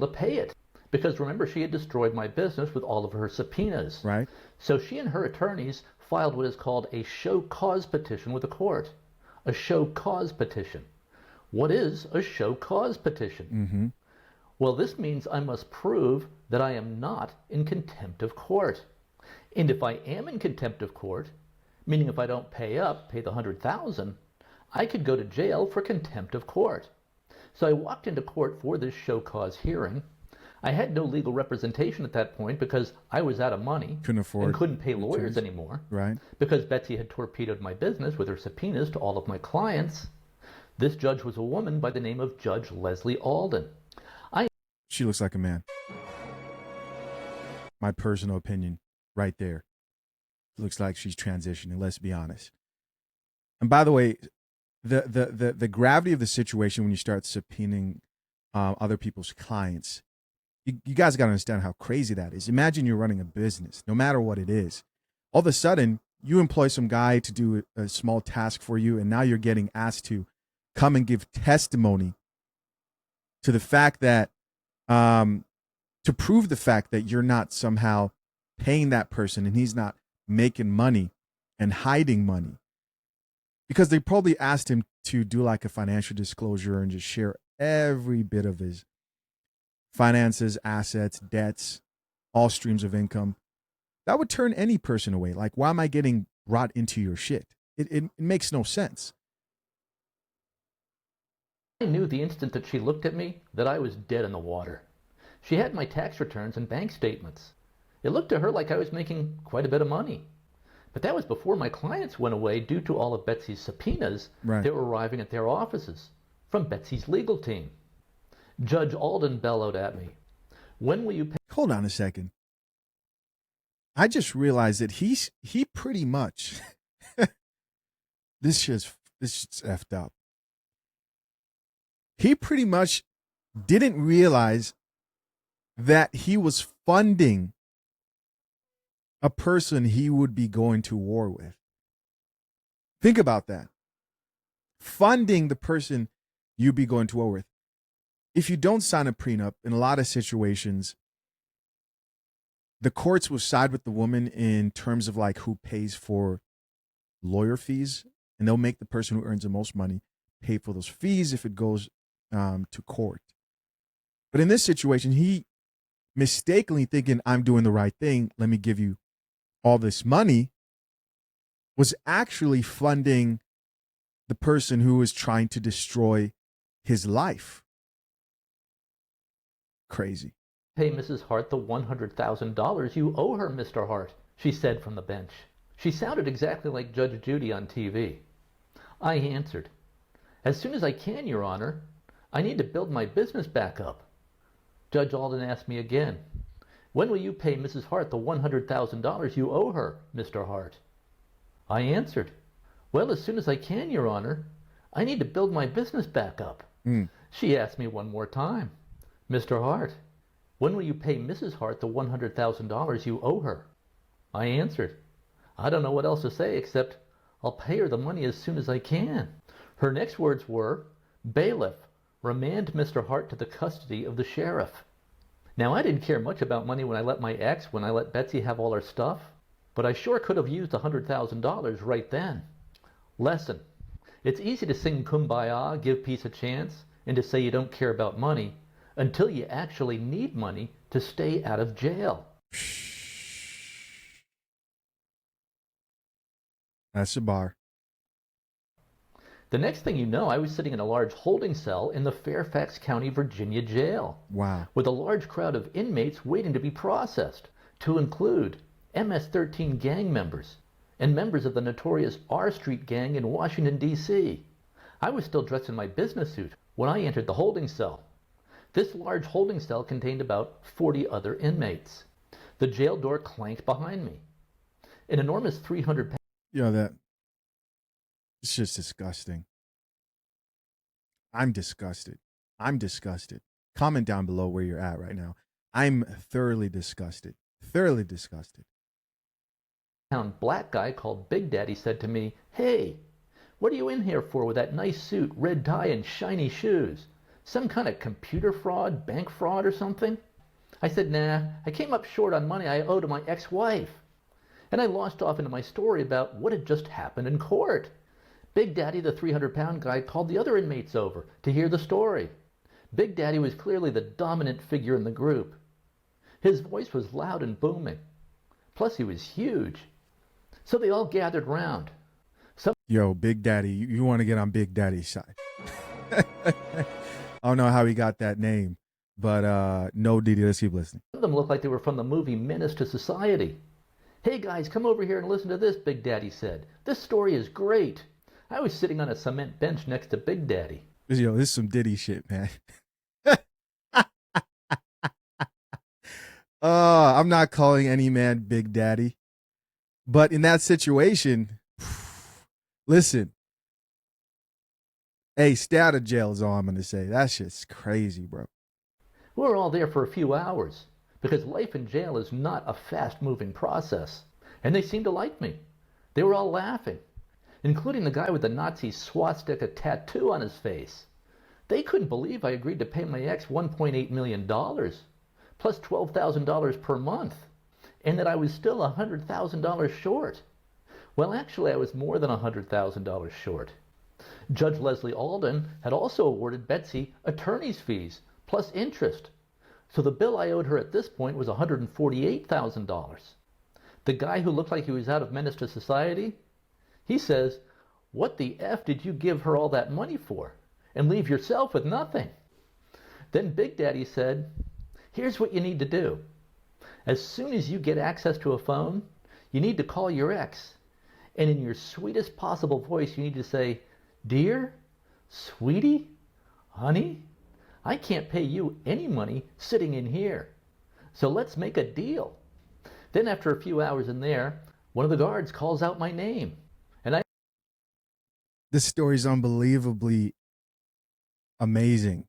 To pay it. Because remember, she had destroyed my business with all of her subpoenas. Right. So she and her attorneys filed what is called a show cause petition with the court. A show cause petition. What is a show cause petition? Mm-hmm. Well, this means I must prove that I am not in contempt of court. And if I am in contempt of court, meaning if I don't pay the $100,000, I could go to jail for contempt of court. So I walked into court for this show cause hearing. I had no legal representation at that point because I was out of money. Couldn't afford and couldn't pay lawyers anymore. Right. Because Betsy had torpedoed my business with her subpoenas to all of my clients. This judge was a woman by the name of Judge Leslie Alden. She looks like a man. My personal opinion, right there. Looks like she's transitioning, let's be honest. And by the way, the gravity of the situation when you start subpoenaing other people's clients, you guys got to understand how crazy that is. Imagine you're running a business, no matter what it is. All of a sudden, you employ some guy to do a small task for you, and now you're getting asked to come and give testimony to the fact that, to prove the fact that you're not somehow paying that person and he's not making money and hiding money. Because they probably asked him to do like a financial disclosure and just share every bit of his finances, assets, debts, all streams of income. That would turn any person away. Like, why am I getting brought into your shit? It makes no sense. I knew the instant that she looked at me that I was dead in the water. She had my tax returns and bank statements. It looked to her like I was making quite a bit of money. But that was before my clients went away due to all of Betsy's subpoenas that were arriving at their offices from Betsy's legal team. Judge Alden bellowed at me, "When will you pay?" Hold on a second. I just realized that he pretty much this shit's effed up. He pretty much didn't realize that he was funding a person he would be going to war with. Think about that. Funding the person you'd be going to war with. If you don't sign a prenup, in a lot of situations, the courts will side with the woman in terms of like who pays for lawyer fees, and they'll make the person who earns the most money pay for those fees if it goes to court. But in this situation, he mistakenly thinking, I'm doing the right thing, let me give you all this money, was actually funding the person who was trying to destroy his life. Crazy. Pay Mrs. Hart the $100,000 you owe her, Mr. Hart, she said from the bench. She sounded exactly like Judge Judy on TV. I answered, "As soon as I can, Your Honor. I need to build my business back up." Judge Alden asked me again, "When will you pay Mrs. Hart the $100,000 you owe her, Mr. Hart?" I answered, "Well, as soon as I can, Your Honor. I need to build my business back up." She asked me one more time, "Mr. Hart, when will you pay Mrs. Hart the $100,000 you owe her?" I answered, "I don't know what else to say except I'll pay her the money as soon as I can." Her next words were, "Bailiff, remand Mr. Hart to the custody of the sheriff." Now, I didn't care much about money when I let Betsy have all her stuff, but I sure could have used $100,000 right then. Lesson. It's easy to sing Kumbaya, give peace a chance, and to say you don't care about money until you actually need money to stay out of jail. That's a bar. The next thing you know, I was sitting in a large holding cell in the Fairfax County, Virginia jail. Wow. With a large crowd of inmates waiting to be processed, to include MS-13 gang members and members of the notorious R Street gang in Washington, D.C. I was still dressed in my business suit when I entered the holding cell. This large holding cell contained about 40 other inmates. The jail door clanked behind me. An enormous 300-pound... It's just disgusting. I'm disgusted. Comment down below where you're at right now. I'm thoroughly disgusted. Black guy called Big Daddy said to me, "Hey, what are you in here for with that nice suit, red tie, and shiny shoes? Some kind of computer fraud, bank fraud or something?" I said, "Nah, I came up short on money I owe to my ex-wife." And I launched off into my story about what had just happened in court. Big Daddy, the 300-pound guy, called the other inmates over to hear the story. Big Daddy was clearly the dominant figure in the group. His voice was loud and booming. Plus, he was huge. So they all gathered round. Yo, Big Daddy, you want to get on Big Daddy's side. I don't know how he got that name, but no, Didi, let's keep listening. Some of them looked like they were from the movie Menace to Society. "Hey guys, come over here and listen to this," Big Daddy said. "This story is great." I was sitting on a cement bench next to Big Daddy. Yo, this is some Diddy shit, man. I'm not calling any man Big Daddy. But in that situation, listen. Hey, stay out of jail is all I'm going to say. That shit's crazy, bro. We were all there for a few hours because life in jail is not a fast-moving process. And they seemed to like me. They were all laughing, including the guy with the Nazi swastika tattoo on his face. They couldn't believe I agreed to pay my ex $1.8 million, plus $12,000 per month, and that I was still $100,000 short. Well, actually, I was more than $100,000 short. Judge Leslie Alden had also awarded Betsy attorney's fees, plus interest. So the bill I owed her at this point was $148,000. The guy who looked like he was out of Menace to Society, he says, "What the F did you give her all that money for and leave yourself with nothing?" Then Big Daddy said, "Here's what you need to do. As soon as you get access to a phone, you need to call your ex. And in your sweetest possible voice, you need to say, 'Dear, sweetie, honey, I can't pay you any money sitting in here. So let's make a deal.'" Then after a few hours in there, one of the guards calls out my name. And this story's unbelievably amazing.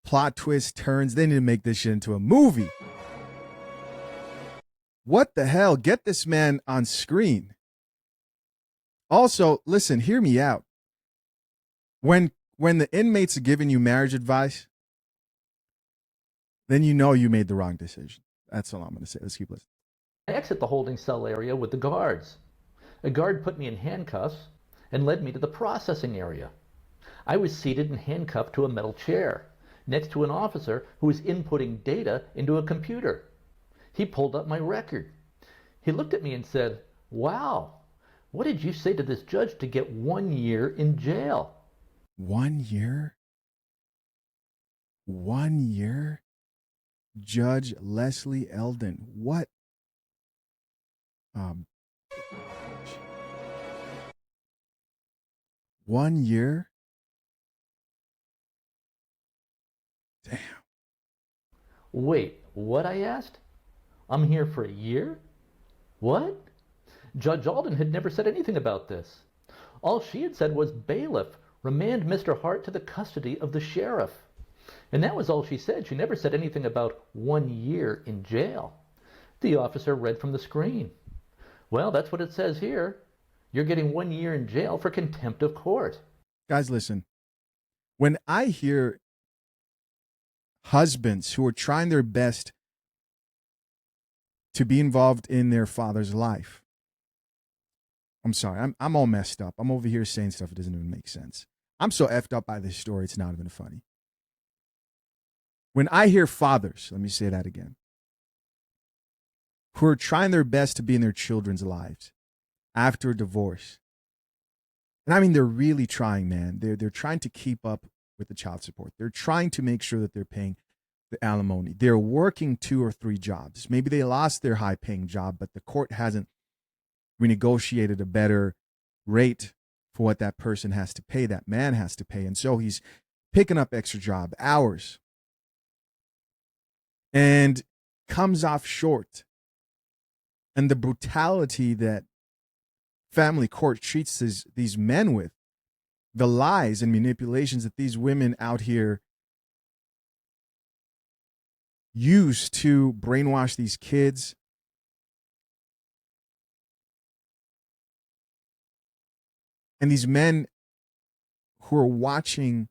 Plot twists, turns. They need to make this shit into a movie. What the hell? Get this man on screen. Also, listen, hear me out. When the inmates are giving you marriage advice, then you know you made the wrong decision. That's all I'm going to say. Let's keep listening. I exit the holding cell area with the guards. A guard put me in handcuffs and led me to the processing area. I was seated and handcuffed to a metal chair next to an officer who was inputting data into a computer. He pulled up my record. He looked at me and said, "Wow, what did you say to this judge to get 1 year in jail?" 1 year? 1 year? Judge Leslie Alden. What? 1 year? Damn. Wait, what? I asked. I'm here for a year? What? Judge Alden had never said anything about this. All she had said was, "Bailiff, remand Mr. Hart to the custody of the sheriff." And that was all she said. She never said anything about 1 year in jail. The officer read from the screen. Well, that's what it says here. You're getting 1 year in jail for contempt of court. Guys, listen. When I hear husbands who are trying their best to be involved in their father's life, I'm sorry, I'm all messed up. I'm over here saying stuff that doesn't even make sense. I'm so effed up by this story, it's not even funny. When I hear fathers, let me say that again, who are trying their best to be in their children's lives after a divorce, and I mean, they're really trying, man. They're trying to keep up with the child support. They're trying to make sure that they're paying the alimony. They're working 2 or 3 jobs. Maybe they lost their high-paying job, but the court hasn't renegotiated a better rate for what that person has to pay, that man has to pay. And so he's picking up extra job hours and comes off short. And the brutality that family court treats these men with, the lies and manipulations that these women out here use to brainwash these kids. And these men who are watching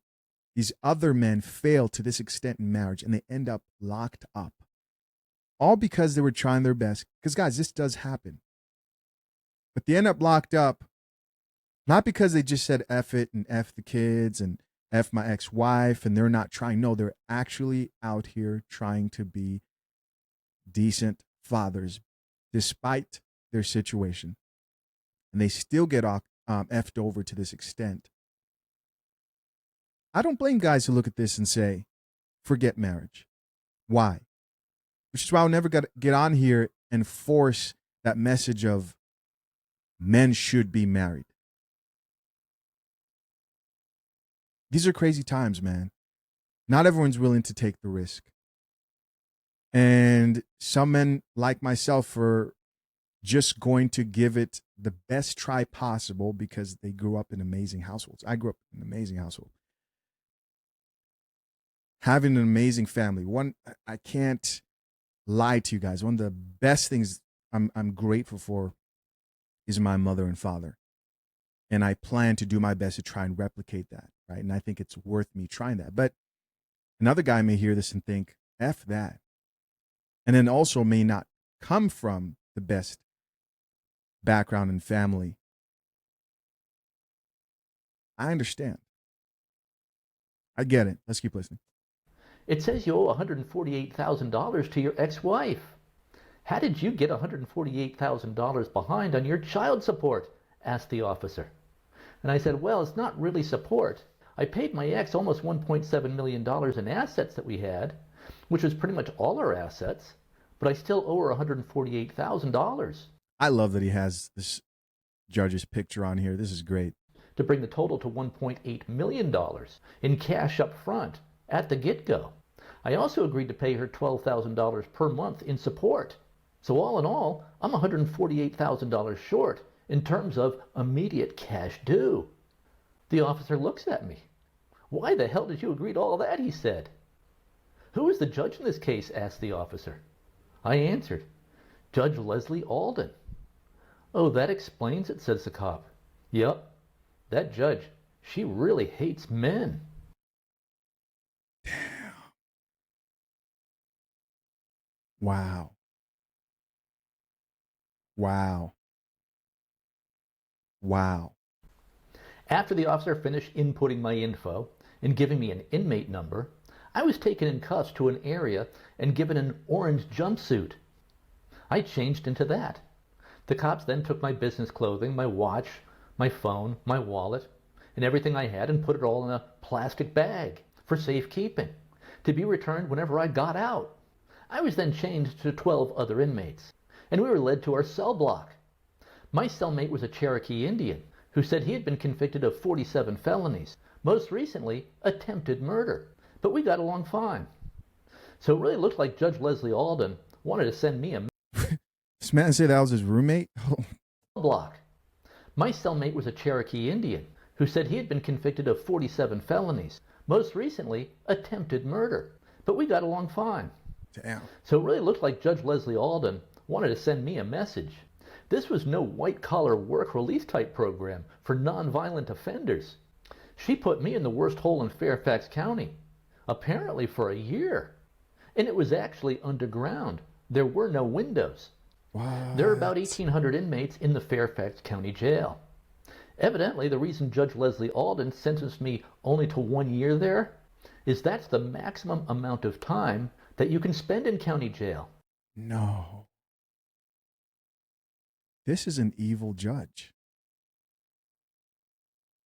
these other men fail to this extent in marriage, and they end up locked up. All because they were trying their best. Because, guys, this does happen. But they end up locked up, not because they just said F it and F the kids and F my ex-wife, and they're not trying. No, they're actually out here trying to be decent fathers despite their situation. And they still get effed over to this extent. I don't blame guys who look at this and say, forget marriage. Why? Which is why I'll never get on here and force that message of men should be married. These are crazy times, man. Not everyone's willing to take the risk. And some men like myself are just going to give it the best try possible because they grew up in amazing households. I grew up in an amazing household. Having an amazing family. One, I can't lie to you guys. One of the best things I'm grateful for is my mother and father. And I plan to do my best to try and replicate that, right? And I think it's worth me trying that. But another guy may hear this and think, F that. And then also may not come from the best background and family. I understand. I get it. Let's keep listening. It says you owe $148,000 to your ex-wife. How did you get $148,000 behind on your child support? Asked the officer. And I said, well, it's not really support. I paid my ex almost $1.7 million in assets that we had, which was pretty much all our assets, but I still owe her $148,000. I love that he has this judge's picture on here. This is great. To bring the total to $1.8 million in cash up front at the get-go. I also agreed to pay her $12,000 per month in support. So all in all, I'm $148,000 short in terms of immediate cash due. The officer looks at me. Why the hell did you agree to all that? He said. Who is the judge in this case? Asked the officer. I answered, Judge Leslie Alden. Oh, that explains it, says the cop. Yep, that judge, she really hates men. Damn. Wow. Wow. Wow. After the officer finished inputting my info and giving me an inmate number, I was taken in cuffs to an area and given an orange jumpsuit. I changed into that. The cops then took my business clothing, my watch, my phone, my wallet, and everything I had and put it all in a plastic bag for safekeeping, to be returned whenever I got out. I was then changed to 12 other inmates, and we were led to our cell block. My cellmate was a Cherokee Indian who said he had been convicted of 47 felonies, most recently attempted murder, but we got along fine. So it really looked like Judge Leslie Alden wanted to send me a This man said that was his roommate? block. My cellmate was a Cherokee Indian who said he had been convicted of 47 felonies, most recently attempted murder, but we got along fine. Damn. So it really looked like Judge Leslie Alden wanted to send me a message. This was no white-collar work release type program for nonviolent offenders. She put me in the worst hole in Fairfax County, apparently for a year. And it was actually underground. There were no windows. What? There are about 1,800 inmates in the Fairfax County Jail. Evidently, the reason Judge Leslie Alden sentenced me only to 1 year there is that's the maximum amount of time that you can spend in county jail. No. This is an evil judge.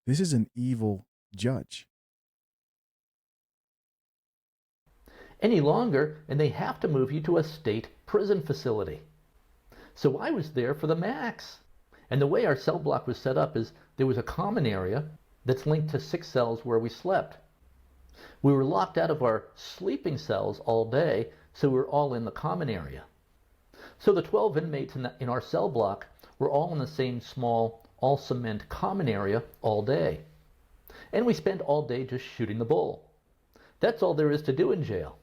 This is an evil judge. Any longer, and they have to move you to a state prison facility. So I was there for the max. And the way our cell block was set up is there was a common area that's linked to 6 cells where we slept. We were locked out of our sleeping cells all day, so we were all in the common area. So the 12 inmates in our cell block were all in the same small, all-cement common area all day. And we spent all day just shooting the bull. That's all there is to do in jail.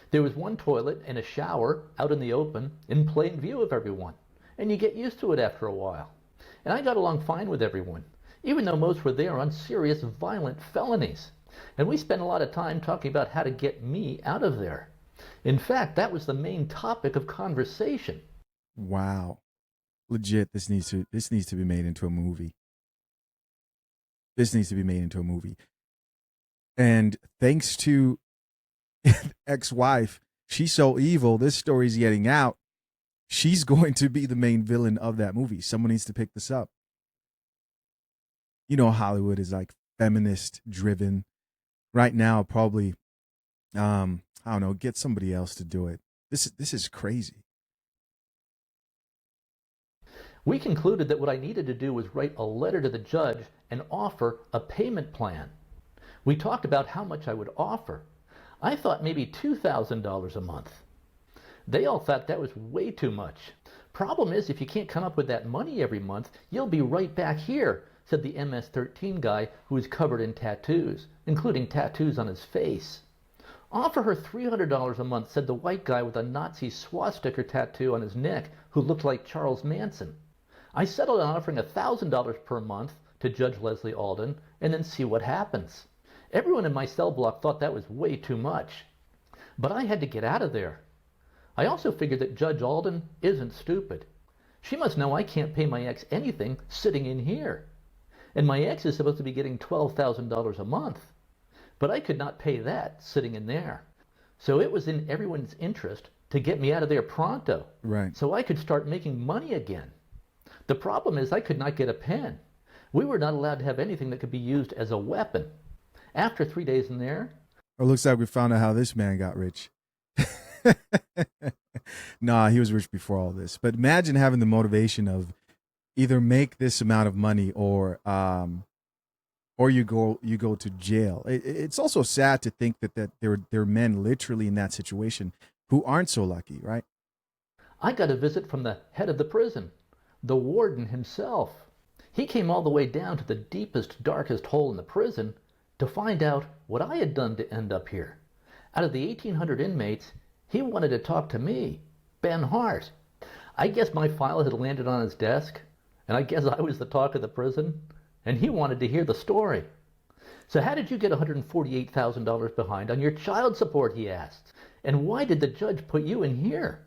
There was one toilet and a shower out in the open in plain view of everyone, and you get used to it after a while. And I got along fine with everyone, even though most were there on serious violent felonies. And we spent a lot of time talking about how to get me out of there. In fact, that was the main topic of conversation. Wow. Legit, this needs to be made into a movie. This needs to be made into a movie. And thanks to ex-wife, she's so evil, this story's getting out. She's going to be the main villain of that movie. Someone needs to pick this up. You know, Hollywood is like feminist driven. Right now, probably, I don't know, get somebody else to do it. This is crazy. We concluded that what I needed to do was write a letter to the judge and offer a payment plan. We talked about how much I would offer. I thought maybe $2,000 a month. They all thought that was way too much. Problem is, if you can't come up with that money every month, you'll be right back here, said the MS-13 guy who was covered in tattoos, including tattoos on his face. Offer her $300 a month, said the white guy with a Nazi swastika tattoo on his neck who looked like Charles Manson. I settled on offering $1,000 per month to Judge Leslie Alden and then see what happens. Everyone in my cell block thought that was way too much. But I had to get out of there. I also figured that Judge Alden isn't stupid. She must know I can't pay my ex anything sitting in here. And my ex is supposed to be getting $12,000 a month. But I could not pay that sitting in there. So it was in everyone's interest to get me out of there pronto. Right. So I could start making money again. The problem is I could not get a pen. We were not allowed to have anything that could be used as a weapon. After 3 days in there... It looks like we found out how this man got rich. Nah, he was rich before all this. But imagine having the motivation of either make this amount of money or you go to jail. It's also sad to think that there are men literally in that situation who aren't so lucky, right? I got a visit from the head of the prison, the warden himself. He came all the way down to the deepest, darkest hole in the prison to find out what I had done to end up here. Out of the 1,800 inmates, he wanted to talk to me, Ben Hart. I guess my file had landed on his desk, and I guess I was the talk of the prison, and he wanted to hear the story. So how did you get $148,000 behind on your child support, he asked. And why did the judge put you in here?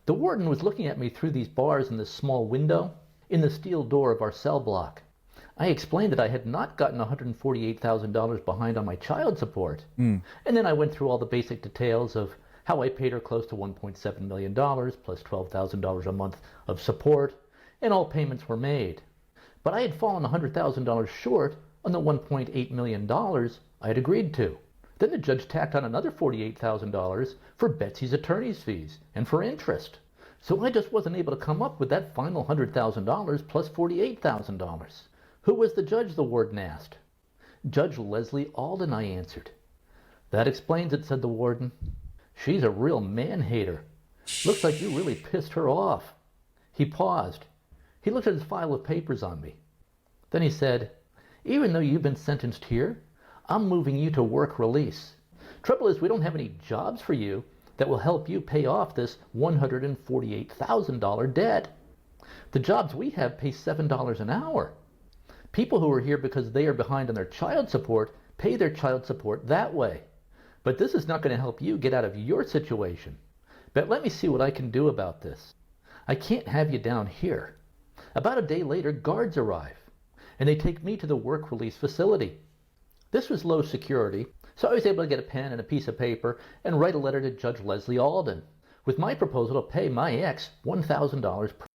The warden was looking at me through these bars in this small window in the steel door of our cell block. I explained that I had not gotten $148,000 behind on my child support. And then I went through all the basic details of how I paid her close to $1.7 million plus $12,000 a month of support, and all payments were made. But I had fallen $100,000 short on the $1.8 million I had agreed to. Then the judge tacked on another $48,000 for Betsy's attorney's fees and for interest. So I just wasn't able to come up with that final $100,000 plus $48,000. Who was the judge, the warden asked. Judge Leslie Alden, I answered. That explains it, said the warden. She's a real man-hater. Looks like you really pissed her off. He paused. He looked at his file of papers on me. Then he said, even though you've been sentenced here, I'm moving you to work release. Trouble is, we don't have any jobs for you that will help you pay off this $148,000 debt. The jobs we have pay $7 an hour. People who are here because they are behind on their child support pay their child support that way. But this is not going to help you get out of your situation. But let me see what I can do about this. I can't have you down here. About a day later, guards arrive, and they take me to the work release facility. This was low security, so I was able to get a pen and a piece of paper and write a letter to Judge Leslie Alden with my proposal to pay my ex $1,000 per.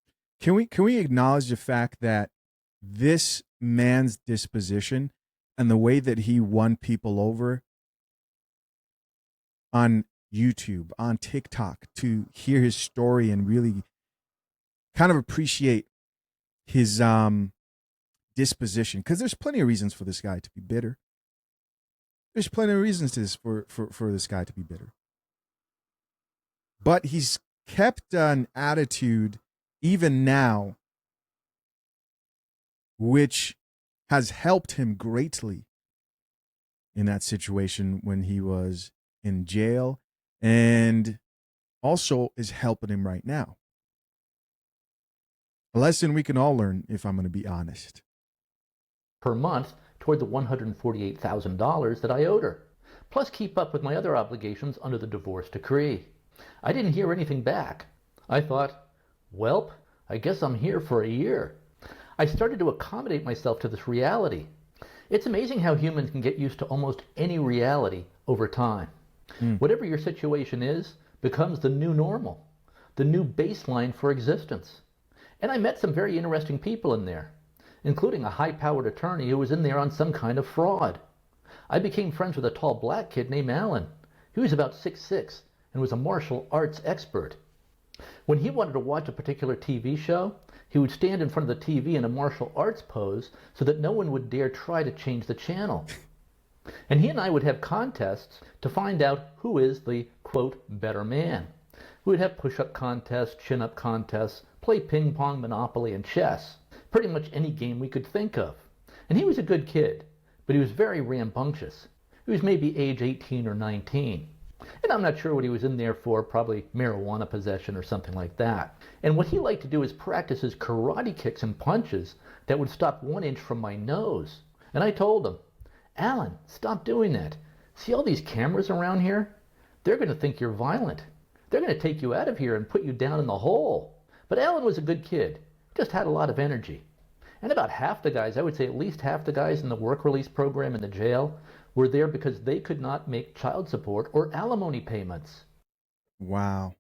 Can we acknowledge the fact that this man's disposition and the way that he won people over on YouTube, on TikTok, to hear his story and really kind of appreciate his disposition, because there's plenty of reasons for this guy to be bitter. There's plenty of reasons to this, for this guy to be bitter. But he's kept an attitude even now which has helped him greatly in that situation when he was in jail, and also is helping him right now. A lesson we can all learn, if I'm going to be honest. Per month toward the $148,000 that I owed her, plus keep up with my other obligations under the divorce decree. I didn't hear anything back. I thought, welp, I guess I'm here for a year. I started to accommodate myself to this reality. It's amazing how humans can get used to almost any reality over time. Whatever your situation is becomes the new normal, the new baseline for existence. And I met some very interesting people in there, including a high-powered attorney who was in there on some kind of fraud. I became friends with a tall black kid named Alan. He was about 6'6" and was a martial arts expert. When he wanted to watch a particular TV show, he would stand in front of the TV in a martial arts pose so that no one would dare try to change the channel. And he and I would have contests to find out who is the, quote, better man. We would have push-up contests, chin-up contests, play ping-pong, Monopoly, and chess. Pretty much any game we could think of. And he was a good kid, but he was very rambunctious. He was maybe age 18 or 19. And I'm not sure what he was in there for, probably marijuana possession or something like that. And what he liked to do is practice his karate kicks and punches that would stop 1 inch from my nose. And I told him, Alan, stop doing that. See all these cameras around here? They're going to think you're violent. They're going to take you out of here and put you down in the hole. But Alan was a good kid, just had a lot of energy. And about half the guys, I would say at least half the guys in the work release program in the jail, were there because they could not make child support or alimony payments. Wow.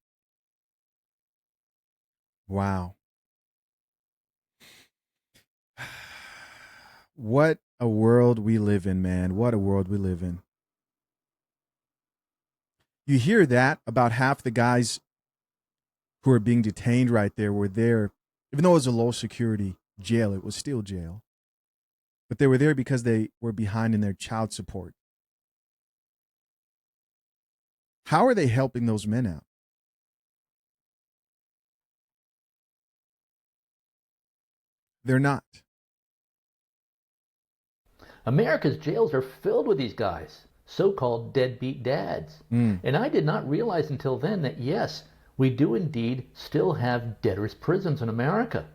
Wow. What a world we live in, man. What a world we live in. You hear that about half the guys who are being detained right there were there, even though it was a low security jail, it was still jail. But they were there because they were behind in their child support. How are they helping those men out? They're not. America's jails are filled with these guys, so-called deadbeat dads. And I did not realize until then that, yes, we do indeed still have debtors' prisons in America.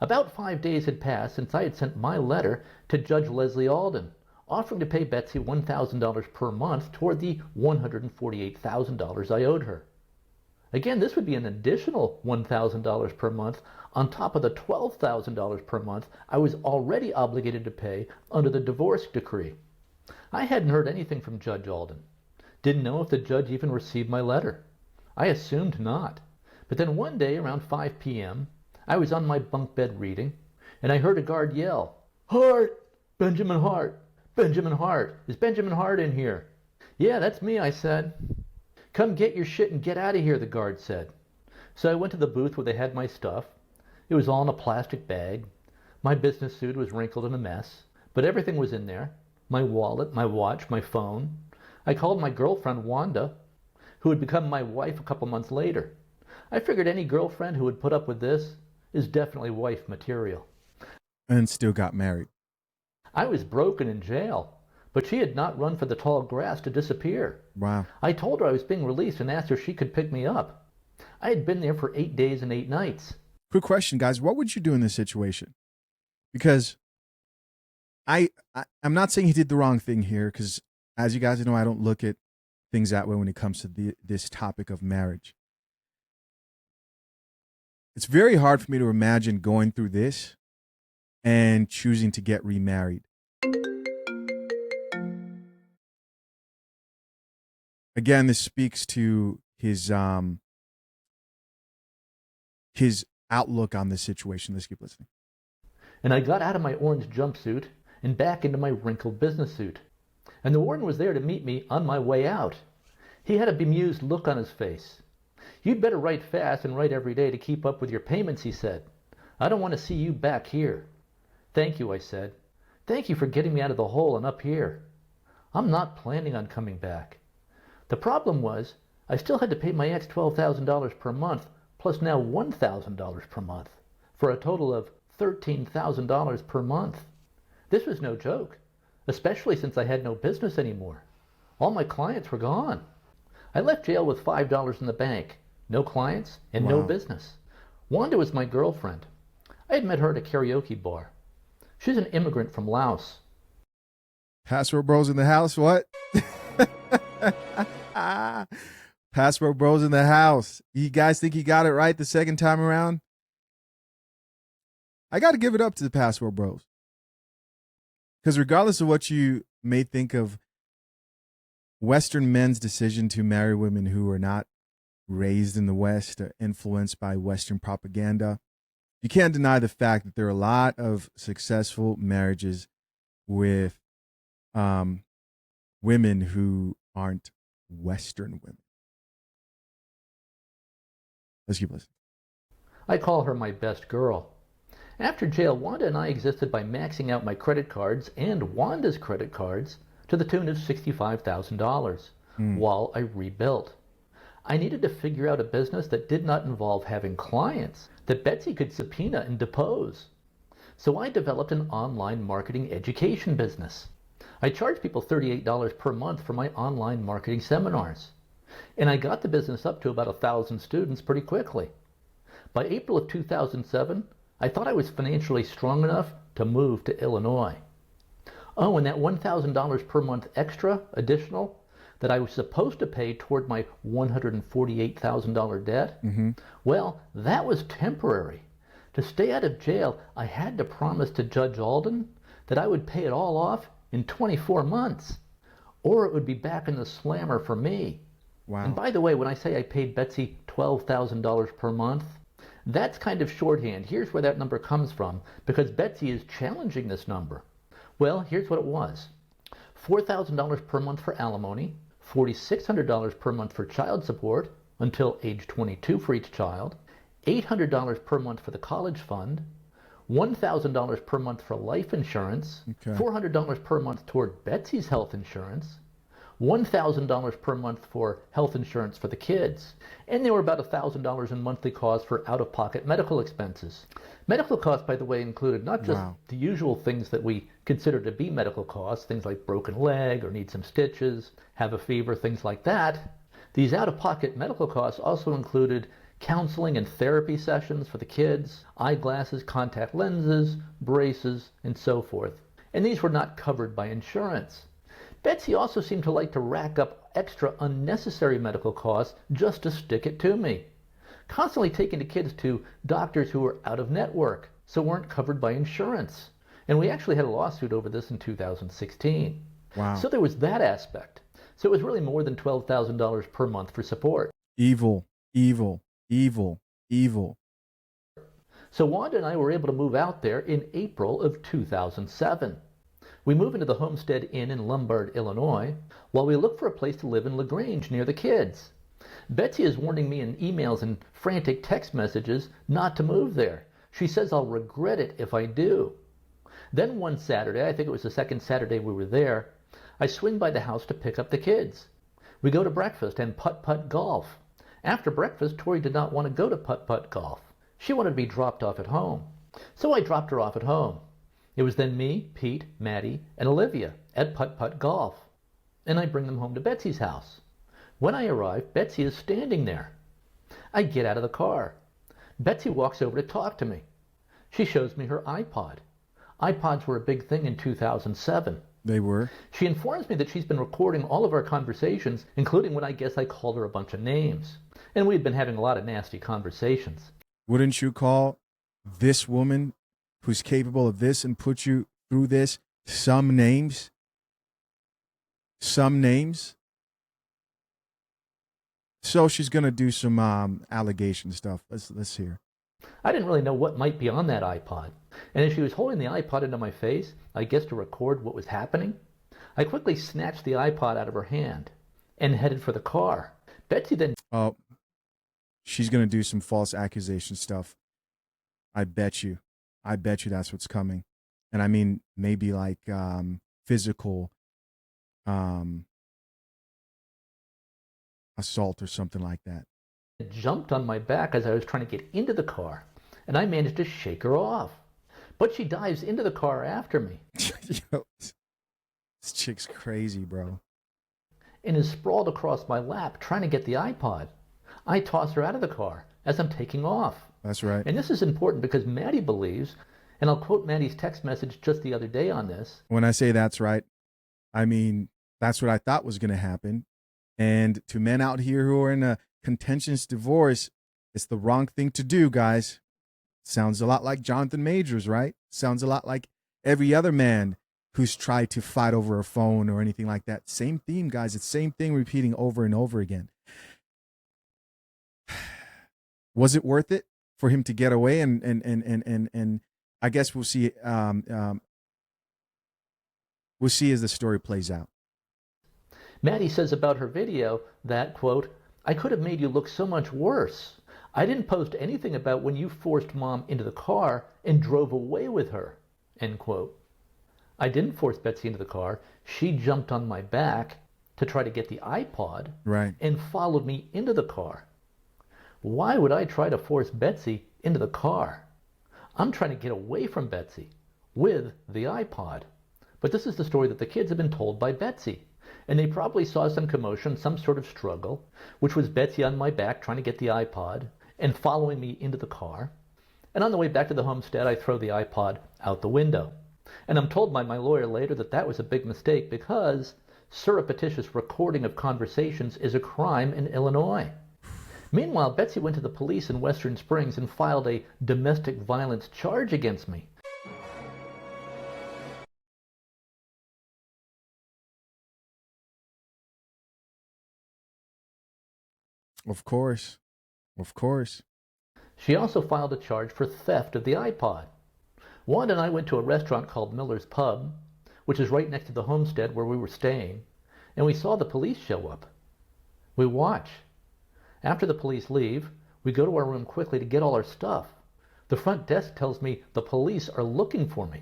About 5 days had passed since I had sent my letter to Judge Leslie Alden, offering to pay Betsy $1,000 per month toward the $148,000 I owed her. Again, this would be an additional $1,000 per month on top of the $12,000 per month I was already obligated to pay under the divorce decree. I hadn't heard anything from Judge Alden. Didn't know if the judge even received my letter. I assumed not. But then one day around 5 p.m., I was on my bunk bed reading, and I heard a guard yell, "Hart! Benjamin Hart! Benjamin Hart! Is Benjamin Hart in here?" "Yeah, that's me," I said. "Come get your shit and get out of here," the guard said. So I went to the booth where they had my stuff. It was all in a plastic bag. My business suit was wrinkled and a mess, but everything was in there. My wallet, my watch, my phone. I called my girlfriend Wanda, who would become my wife a couple months later. I figured any girlfriend who would put up with this is definitely wife material. And still got married. I was broken in jail, but she had not run for the tall grass to disappear. Wow. I told her I was being released and asked her if she could pick me up. I had been there for 8 days and 8 nights. Quick question, guys. What would you do in this situation? Because I'm not saying he did the wrong thing here, because as you guys know, I don't look at things that way when it comes to this topic of marriage. It's very hard for me to imagine going through this and choosing to get remarried. Again, this speaks to his outlook on this situation. Let's keep listening. And I got out of my orange jumpsuit and back into my wrinkled business suit. And the warden was there to meet me on my way out. He had a bemused look on his face. "You'd better write fast and write every day to keep up with your payments," he said. "I don't want to see you back here." "Thank you," I said. "Thank you for getting me out of the hole and up here. I'm not planning on coming back." The problem was, I still had to pay my ex $12,000 per month, plus now $1,000 per month, for a total of $13,000 per month. This was no joke, especially since I had no business anymore. All my clients were gone. I left jail with $5 in the bank, no clients, and no business. Wanda was my girlfriend. I had met her at a karaoke bar. She's an immigrant from Laos. Password bros in the house, what? Password bros in the house. You guys think he got it right the second time around? I got to give it up to the password bros. Because regardless of what you may think of Western men's decision to marry women who are not raised in the West or influenced by Western propaganda, you can't deny the fact that there are a lot of successful marriages with women who aren't Western women. Let's keep listening. I call her my best girl. After jail, Wanda and I existed by maxing out my credit cards and Wanda's credit cards to the tune of $65,000 while I rebuilt. I needed to figure out a business that did not involve having clients that Betsy could subpoena and depose. So I developed an online marketing education business. I charged people $38 per month for my online marketing seminars. And I got the business up to about 1,000 students pretty quickly. By April of 2007, I thought I was financially strong enough to move to Illinois. Oh, and that $1,000 per month extra, additional, that I was supposed to pay toward my $148,000 debt, well, that was temporary. To stay out of jail, I had to promise to Judge Alden that I would pay it all off in 24 months, or it would be back in the slammer for me. Wow. And by the way, when I say I paid Betsy $12,000 per month, that's kind of shorthand. Here's where that number comes from, because Betsy is challenging this number. Well, here's what it was. $4,000 per month for alimony, $4,600 per month for child support until age 22 for each child, $800 per month for the college fund, $1,000 per month for life insurance, $400 per month toward Betsy's health insurance, $1,000 per month for health insurance for the kids, and there were about $1,000 in monthly costs for out-of-pocket medical expenses. Medical costs, by the way, included not just the usual things that we consider to be medical costs, things like broken leg or need some stitches, have a fever, things like that. These out-of-pocket medical costs also included counseling and therapy sessions for the kids, eyeglasses, contact lenses, braces, and so forth. And these were not covered by insurance. Betsy also seemed to like to rack up extra unnecessary medical costs just to stick it to me. Constantly taking the kids to doctors who were out of network, so weren't covered by insurance. And we actually had a lawsuit over this in 2016. Wow. So there was that aspect. So it was really more than $12,000 per month for support. Evil, evil, evil, evil. So Wanda and I were able to move out there in April of 2007. We moved into the Homestead Inn in Lombard, Illinois, while we looked for a place to live in LaGrange near the kids. Betsy is warning me in emails and frantic text messages not to move there. She says I'll regret it if I do. Then one Saturday, I think it was the second Saturday we were there, I swing by the house to pick up the kids. We go to breakfast and putt-putt golf. After breakfast, Tori did not want to go to putt-putt golf. She wanted to be dropped off at home. So I dropped her off at home. It was then me, Pete, Maddie, and Olivia at putt-putt golf. And I bring them home to Betsy's house. When I arrive, Betsy is standing there. I get out of the car. Betsy walks over to talk to me. She shows me her iPod. iPods were a big thing in 2007. They were. She informs me that she's been recording all of our conversations, including when I guess I called her a bunch of names. And we'd been having a lot of nasty conversations. Wouldn't you call this woman who's capable of this and put you through this some names? Some names? So she's going to do some allegation stuff. Let's hear. I didn't really know what might be on that iPod. And as she was holding the iPod into my face, I guess to record what was happening, I quickly snatched the iPod out of her hand and headed for the car. Betsy then... Oh, she's going to do some false accusation stuff. I bet you that's what's coming. And I mean, maybe like physical assault or something like that. Jumped on my back as I was trying to get into the car, and I managed to shake her off. But she dives into the car after me. Yo, this chick's crazy, bro. And is sprawled across my lap trying to get the iPod. I toss her out of the car as I'm taking off. That's right. And this is important because Maddie believes, and I'll quote Maddie's text message just the other day on this. When I say that's right, I mean, that's what I thought was going to happen. And to men out here who are in a contentious divorce, it's the wrong thing to do, guys. Sounds a lot like Jonathan Majors, right? Sounds a lot like every other man who's tried to fight over a phone or anything like that. Same theme, guys. It's the same thing repeating over and over again. Was it worth it for him to get away? And I guess we'll see. We'll see as the story plays out. Maddie says about her video that, quote, I could have made you look so much worse. I didn't post anything about when you forced mom into the car and drove away with her, end quote. I didn't force Betsy into the car. She jumped on my back to try to get the iPod and followed me into the car. Why would I try to force Betsy into the car? I'm trying to get away from Betsy with the iPod. But this is the story that the kids have been told by Betsy. And they probably saw some commotion, some sort of struggle, which was Betsy on my back trying to get the iPod and following me into the car. And on the way back to the homestead, I throw the iPod out the window. And I'm told by my lawyer later that that was a big mistake because surreptitious recording of conversations is a crime in Illinois. Meanwhile, Betsy went to the police in Western Springs and filed a domestic violence charge against me. Of course. Of course. She also filed a charge for theft of the iPod. Wanda and I went to a restaurant called Miller's Pub, which is right next to the homestead where we were staying, and we saw the police show up. We watch. After the police leave, we go to our room quickly to get all our stuff. The front desk tells me the police are looking for me.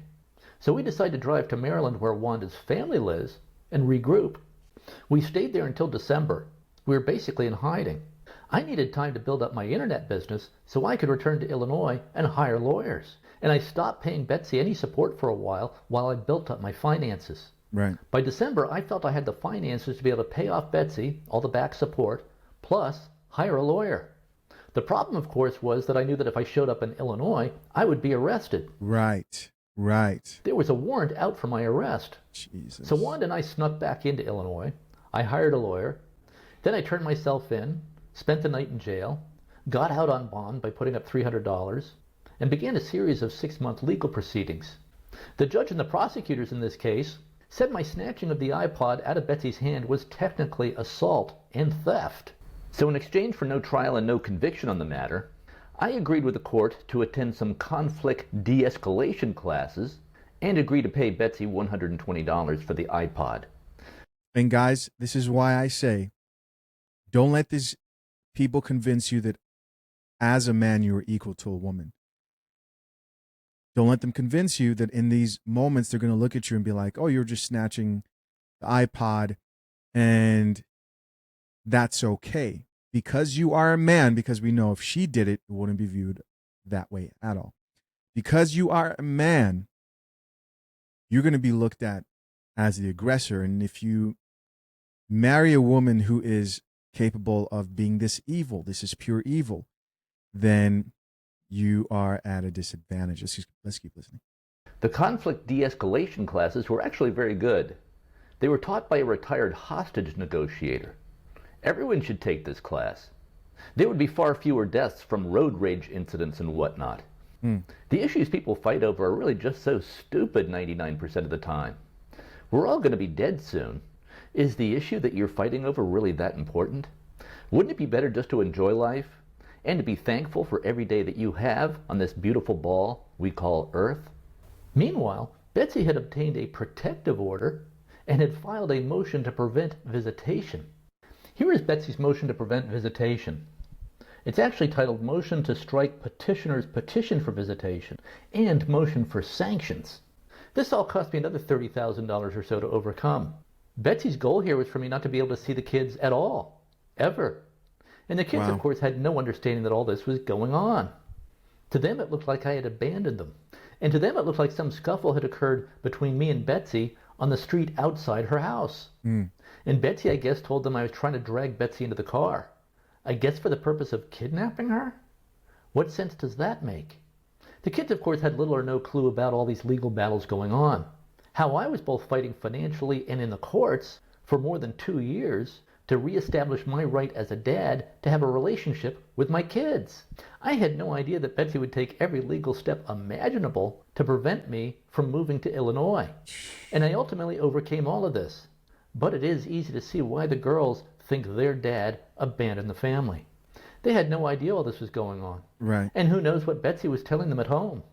So we decide to drive to Maryland where Wanda's family lives and regroup. We stayed there until December. We were basically in hiding. I needed time to build up my internet business so I could return to Illinois and hire lawyers. And I stopped paying Betsy any support for a while I built up my finances. Right. By December, I felt I had the finances to be able to pay off Betsy, all the back support, plus hire a lawyer. The problem, of course, was that I knew that if I showed up in Illinois, I would be arrested. Right. Right. There was a warrant out for my arrest. Jesus. So Wanda and I snuck back into Illinois. I hired a lawyer. Then I turned myself in, spent the night in jail, got out on bond by putting up $300, and began a series of 6-month legal proceedings. The judge and the prosecutors in this case said my snatching of the iPod out of Betsy's hand was technically assault and theft. So in exchange for no trial and no conviction on the matter, I agreed with the court to attend some conflict de-escalation classes and agreed to pay Betsy $120 for the iPod. And guys, this is why I say, don't let these people convince you that as a man you are equal to a woman. Don't let them convince you that in these moments they're going to look at you and be like, oh, you're just snatching the iPod and that's okay. Because you are a man, because we know if she did it, it wouldn't be viewed that way at all. Because you are a man, you're going to be looked at as the aggressor. And if you marry a woman who is capable of being this evil, this is pure evil, then you are at a disadvantage. Let's keep listening. The conflict de-escalation classes were actually very good. They were taught by a retired hostage negotiator. Everyone should take this class. There would be far fewer deaths from road rage incidents and whatnot. The issues people fight over are really just so stupid 99% of the time. We're all going to be dead soon. Is the issue that you're fighting over really that important? Wouldn't it be better just to enjoy life and to be thankful for every day that you have on this beautiful ball we call Earth? Meanwhile, Betsy had obtained a protective order and had filed a motion to prevent visitation. Here is Betsy's motion to prevent visitation. It's actually titled Motion to Strike Petitioner's Petition for Visitation and Motion for Sanctions. This all cost me another $30,000 or so to overcome. Betsy's goal here was for me not to be able to see the kids at all, ever. And the kids, of course, had no understanding that all this was going on. To them, it looked like I had abandoned them. And to them, it looked like some scuffle had occurred between me and Betsy on the street outside her house. And Betsy, I guess, told them I was trying to drag Betsy into the car. I guess for the purpose of kidnapping her? What sense does that make? The kids, of course, had little or no clue about all these legal battles going on. How I was both fighting financially and in the courts for more than 2 years to reestablish my right as a dad to have a relationship with my kids. I had no idea that Betsy would take every legal step imaginable to prevent me from moving to Illinois. And I ultimately overcame all of this. But it is easy to see why the girls think their dad abandoned the family. They had no idea all this was going on. Right. And who knows what Betsy was telling them at home.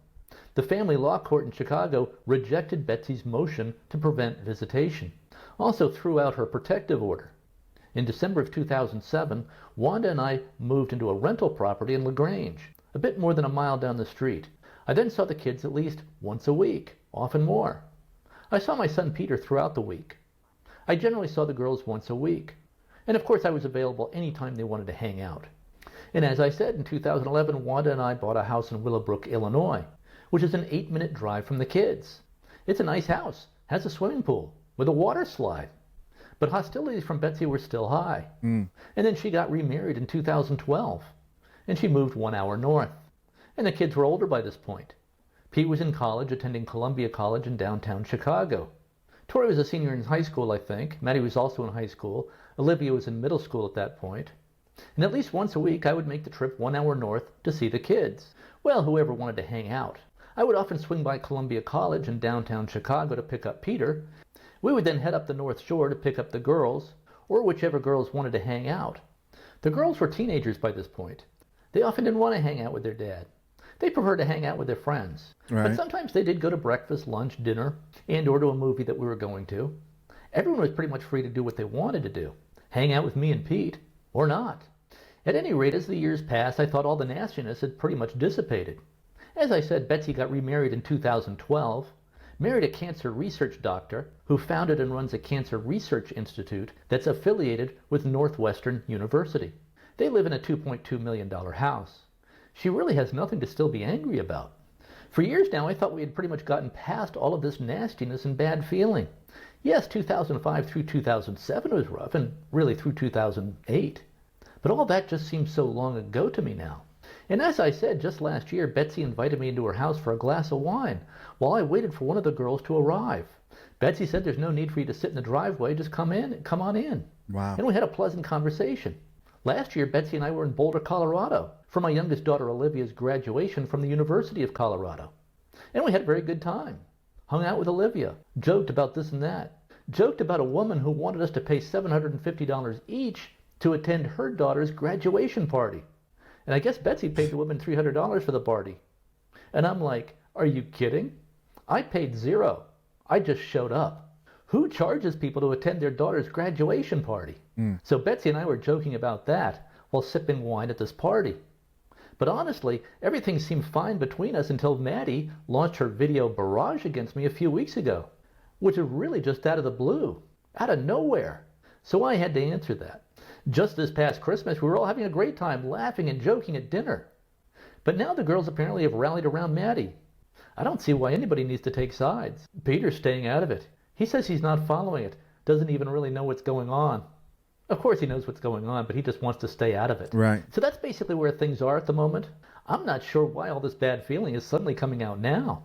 The family law court in Chicago rejected Betsy's motion to prevent visitation, also threw out her protective order. In December of 2007, Wanda and I moved into a rental property in LaGrange, a bit more than a mile down the street. I then saw the kids at least once a week, often more. I saw my son Peter throughout the week. I generally saw the girls once a week. And of course I was available anytime they wanted to hang out. And as I said, in 2011, Wanda and I bought a house in Willowbrook, Illinois, which is an 8-minute drive from the kids. It's a nice house, has a swimming pool, with a water slide. But hostilities from Betsy were still high. And then she got remarried in 2012, and she moved 1 hour north. And the kids were older by this point. Pete was in college, attending Columbia College in downtown Chicago. Tori was a senior in high school, I think. Maddie was also in high school. Olivia was in middle school at that point. And at least once a week, I would make the trip 1 hour north to see the kids. Well, whoever wanted to hang out. I would often swing by Columbia College in downtown Chicago to pick up Peter. We would then head up the North Shore to pick up the girls, or whichever girls wanted to hang out. The girls were teenagers by this point. They often didn't want to hang out with their dad. They preferred to hang out with their friends. Right. But sometimes they did go to breakfast, lunch, dinner, and or to a movie that we were going to. Everyone was pretty much free to do what they wanted to do. Hang out with me and Pete, or not. At any rate, as the years passed, I thought all the nastiness had pretty much dissipated. As I said, Betsy got remarried in 2012, married a cancer research doctor who founded and runs a cancer research institute that's affiliated with Northwestern University. They live in a $2.2 million house. She really has nothing to still be angry about. For years now, I thought we had pretty much gotten past all of this nastiness and bad feeling. Yes, 2005 through 2007 was rough, and really through 2008. But all that just seems so long ago to me now. And as I said, just last year, Betsy invited me into her house for a glass of wine while I waited for one of the girls to arrive. Betsy said there's no need for you to sit in the driveway, just come on in. Wow. And we had a pleasant conversation. Last year, Betsy and I were in Boulder, Colorado for my youngest daughter Olivia's graduation from the University of Colorado. And we had a very good time. Hung out with Olivia, joked about this and that, joked about a woman who wanted us to pay $750 each to attend her daughter's graduation party. And I guess Betsy paid the woman $300 for the party. And I'm like, are you kidding? I paid $0. I just showed up. Who charges people to attend their daughter's graduation party? So Betsy and I were joking about that while sipping wine at this party. But honestly, everything seemed fine between us until Maddie launched her video barrage against me a few weeks ago, which was really just out of the blue, out of nowhere. So I had to answer that. Just this past Christmas, we were all having a great time laughing and joking at dinner. But now the girls apparently have rallied around Maddie. I don't see why anybody needs to take sides. Peter's staying out of it. He says he's not following it, doesn't even really know what's going on. Of course he knows what's going on, but he just wants to stay out of it. Right. So that's basically where things are at the moment. I'm not sure why all this bad feeling is suddenly coming out now.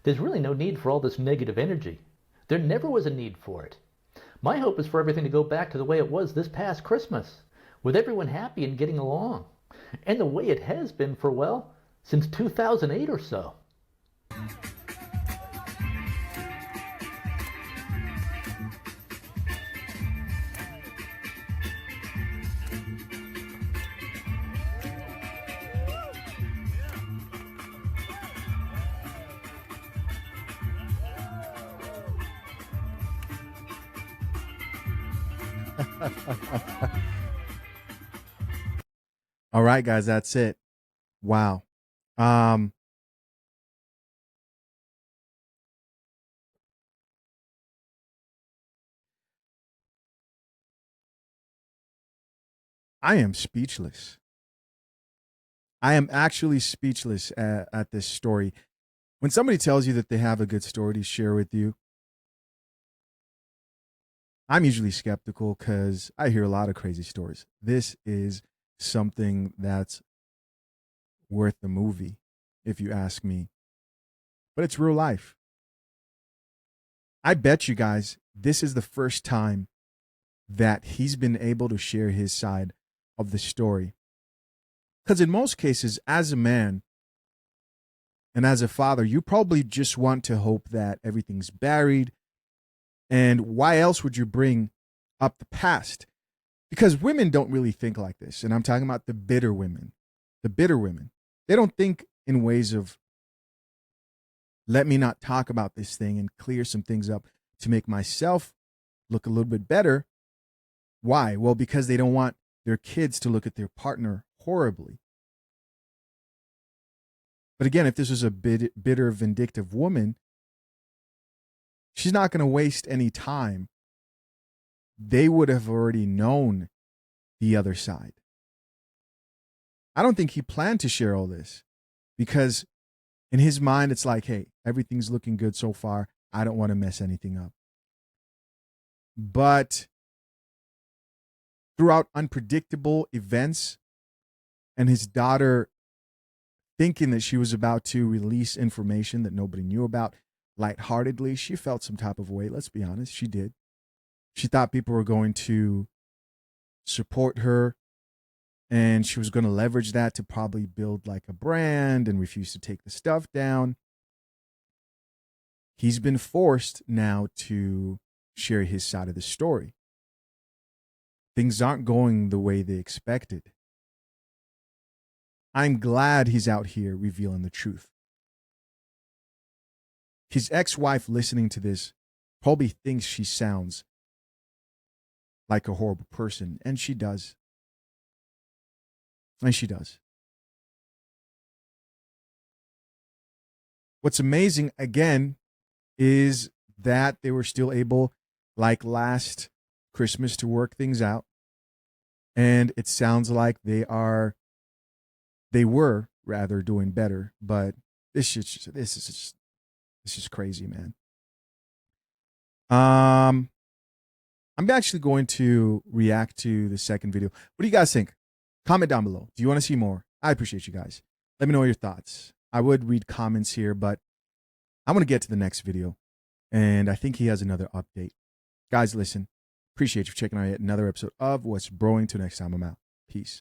There's really no need for all this negative energy. There never was a need for it. My hope is for everything to go back to the way it was this past Christmas, with everyone happy and getting along. And the way it has been for, well, since 2008 or so. All right, guys, that's it. Wow. I am speechless. I am actually speechless at this story. When somebody tells you that they have a good story to share with you, I'm usually skeptical because I hear a lot of crazy stories. This is something that's worth the movie, if you ask me. But it's real life. I bet you guys this is the first time that he's been able to share his side of the story. Because in most cases, as a man and as a father, you probably just want to hope that everything's buried. And why else would you bring up the past? Because women don't really think like this. And I'm talking about the bitter women. The bitter women. They don't think in ways of, let me not talk about this thing and clear some things up to make myself look a little bit better. Why? Well, because they don't want their kids to look at their partner horribly. But again, if this was a bitter, vindictive woman, she's not going to waste any time. They would have already known the other side. I don't think he planned to share all this because in his mind, it's like, hey, everything's looking good so far. I don't want to mess anything up. But throughout unpredictable events and his daughter thinking that she was about to release information that nobody knew about lightheartedly, she felt some type of way. Let's be honest. She did. She thought people were going to support her and she was going to leverage that to probably build like a brand and refuse to take the stuff down. He's been forced now to share his side of the story. Things aren't going the way they expected. I'm glad he's out here revealing the truth. His ex-wife listening to this probably thinks she sounds like a horrible person, and she does. And she does. What's amazing, again, is that they were still able, like last Christmas, to work things out. And it sounds like they were rather doing better, but this is crazy, man. I'm actually going to react to the second video. What do you guys think? Comment down below. Do you want to see more? I appreciate you guys. Let me know your thoughts. I would read comments here, but I'm going to get to the next video. And I think he has another update. Guys, listen. Appreciate you for checking out yet another episode of What's Brewing. Till next time, I'm out. Peace.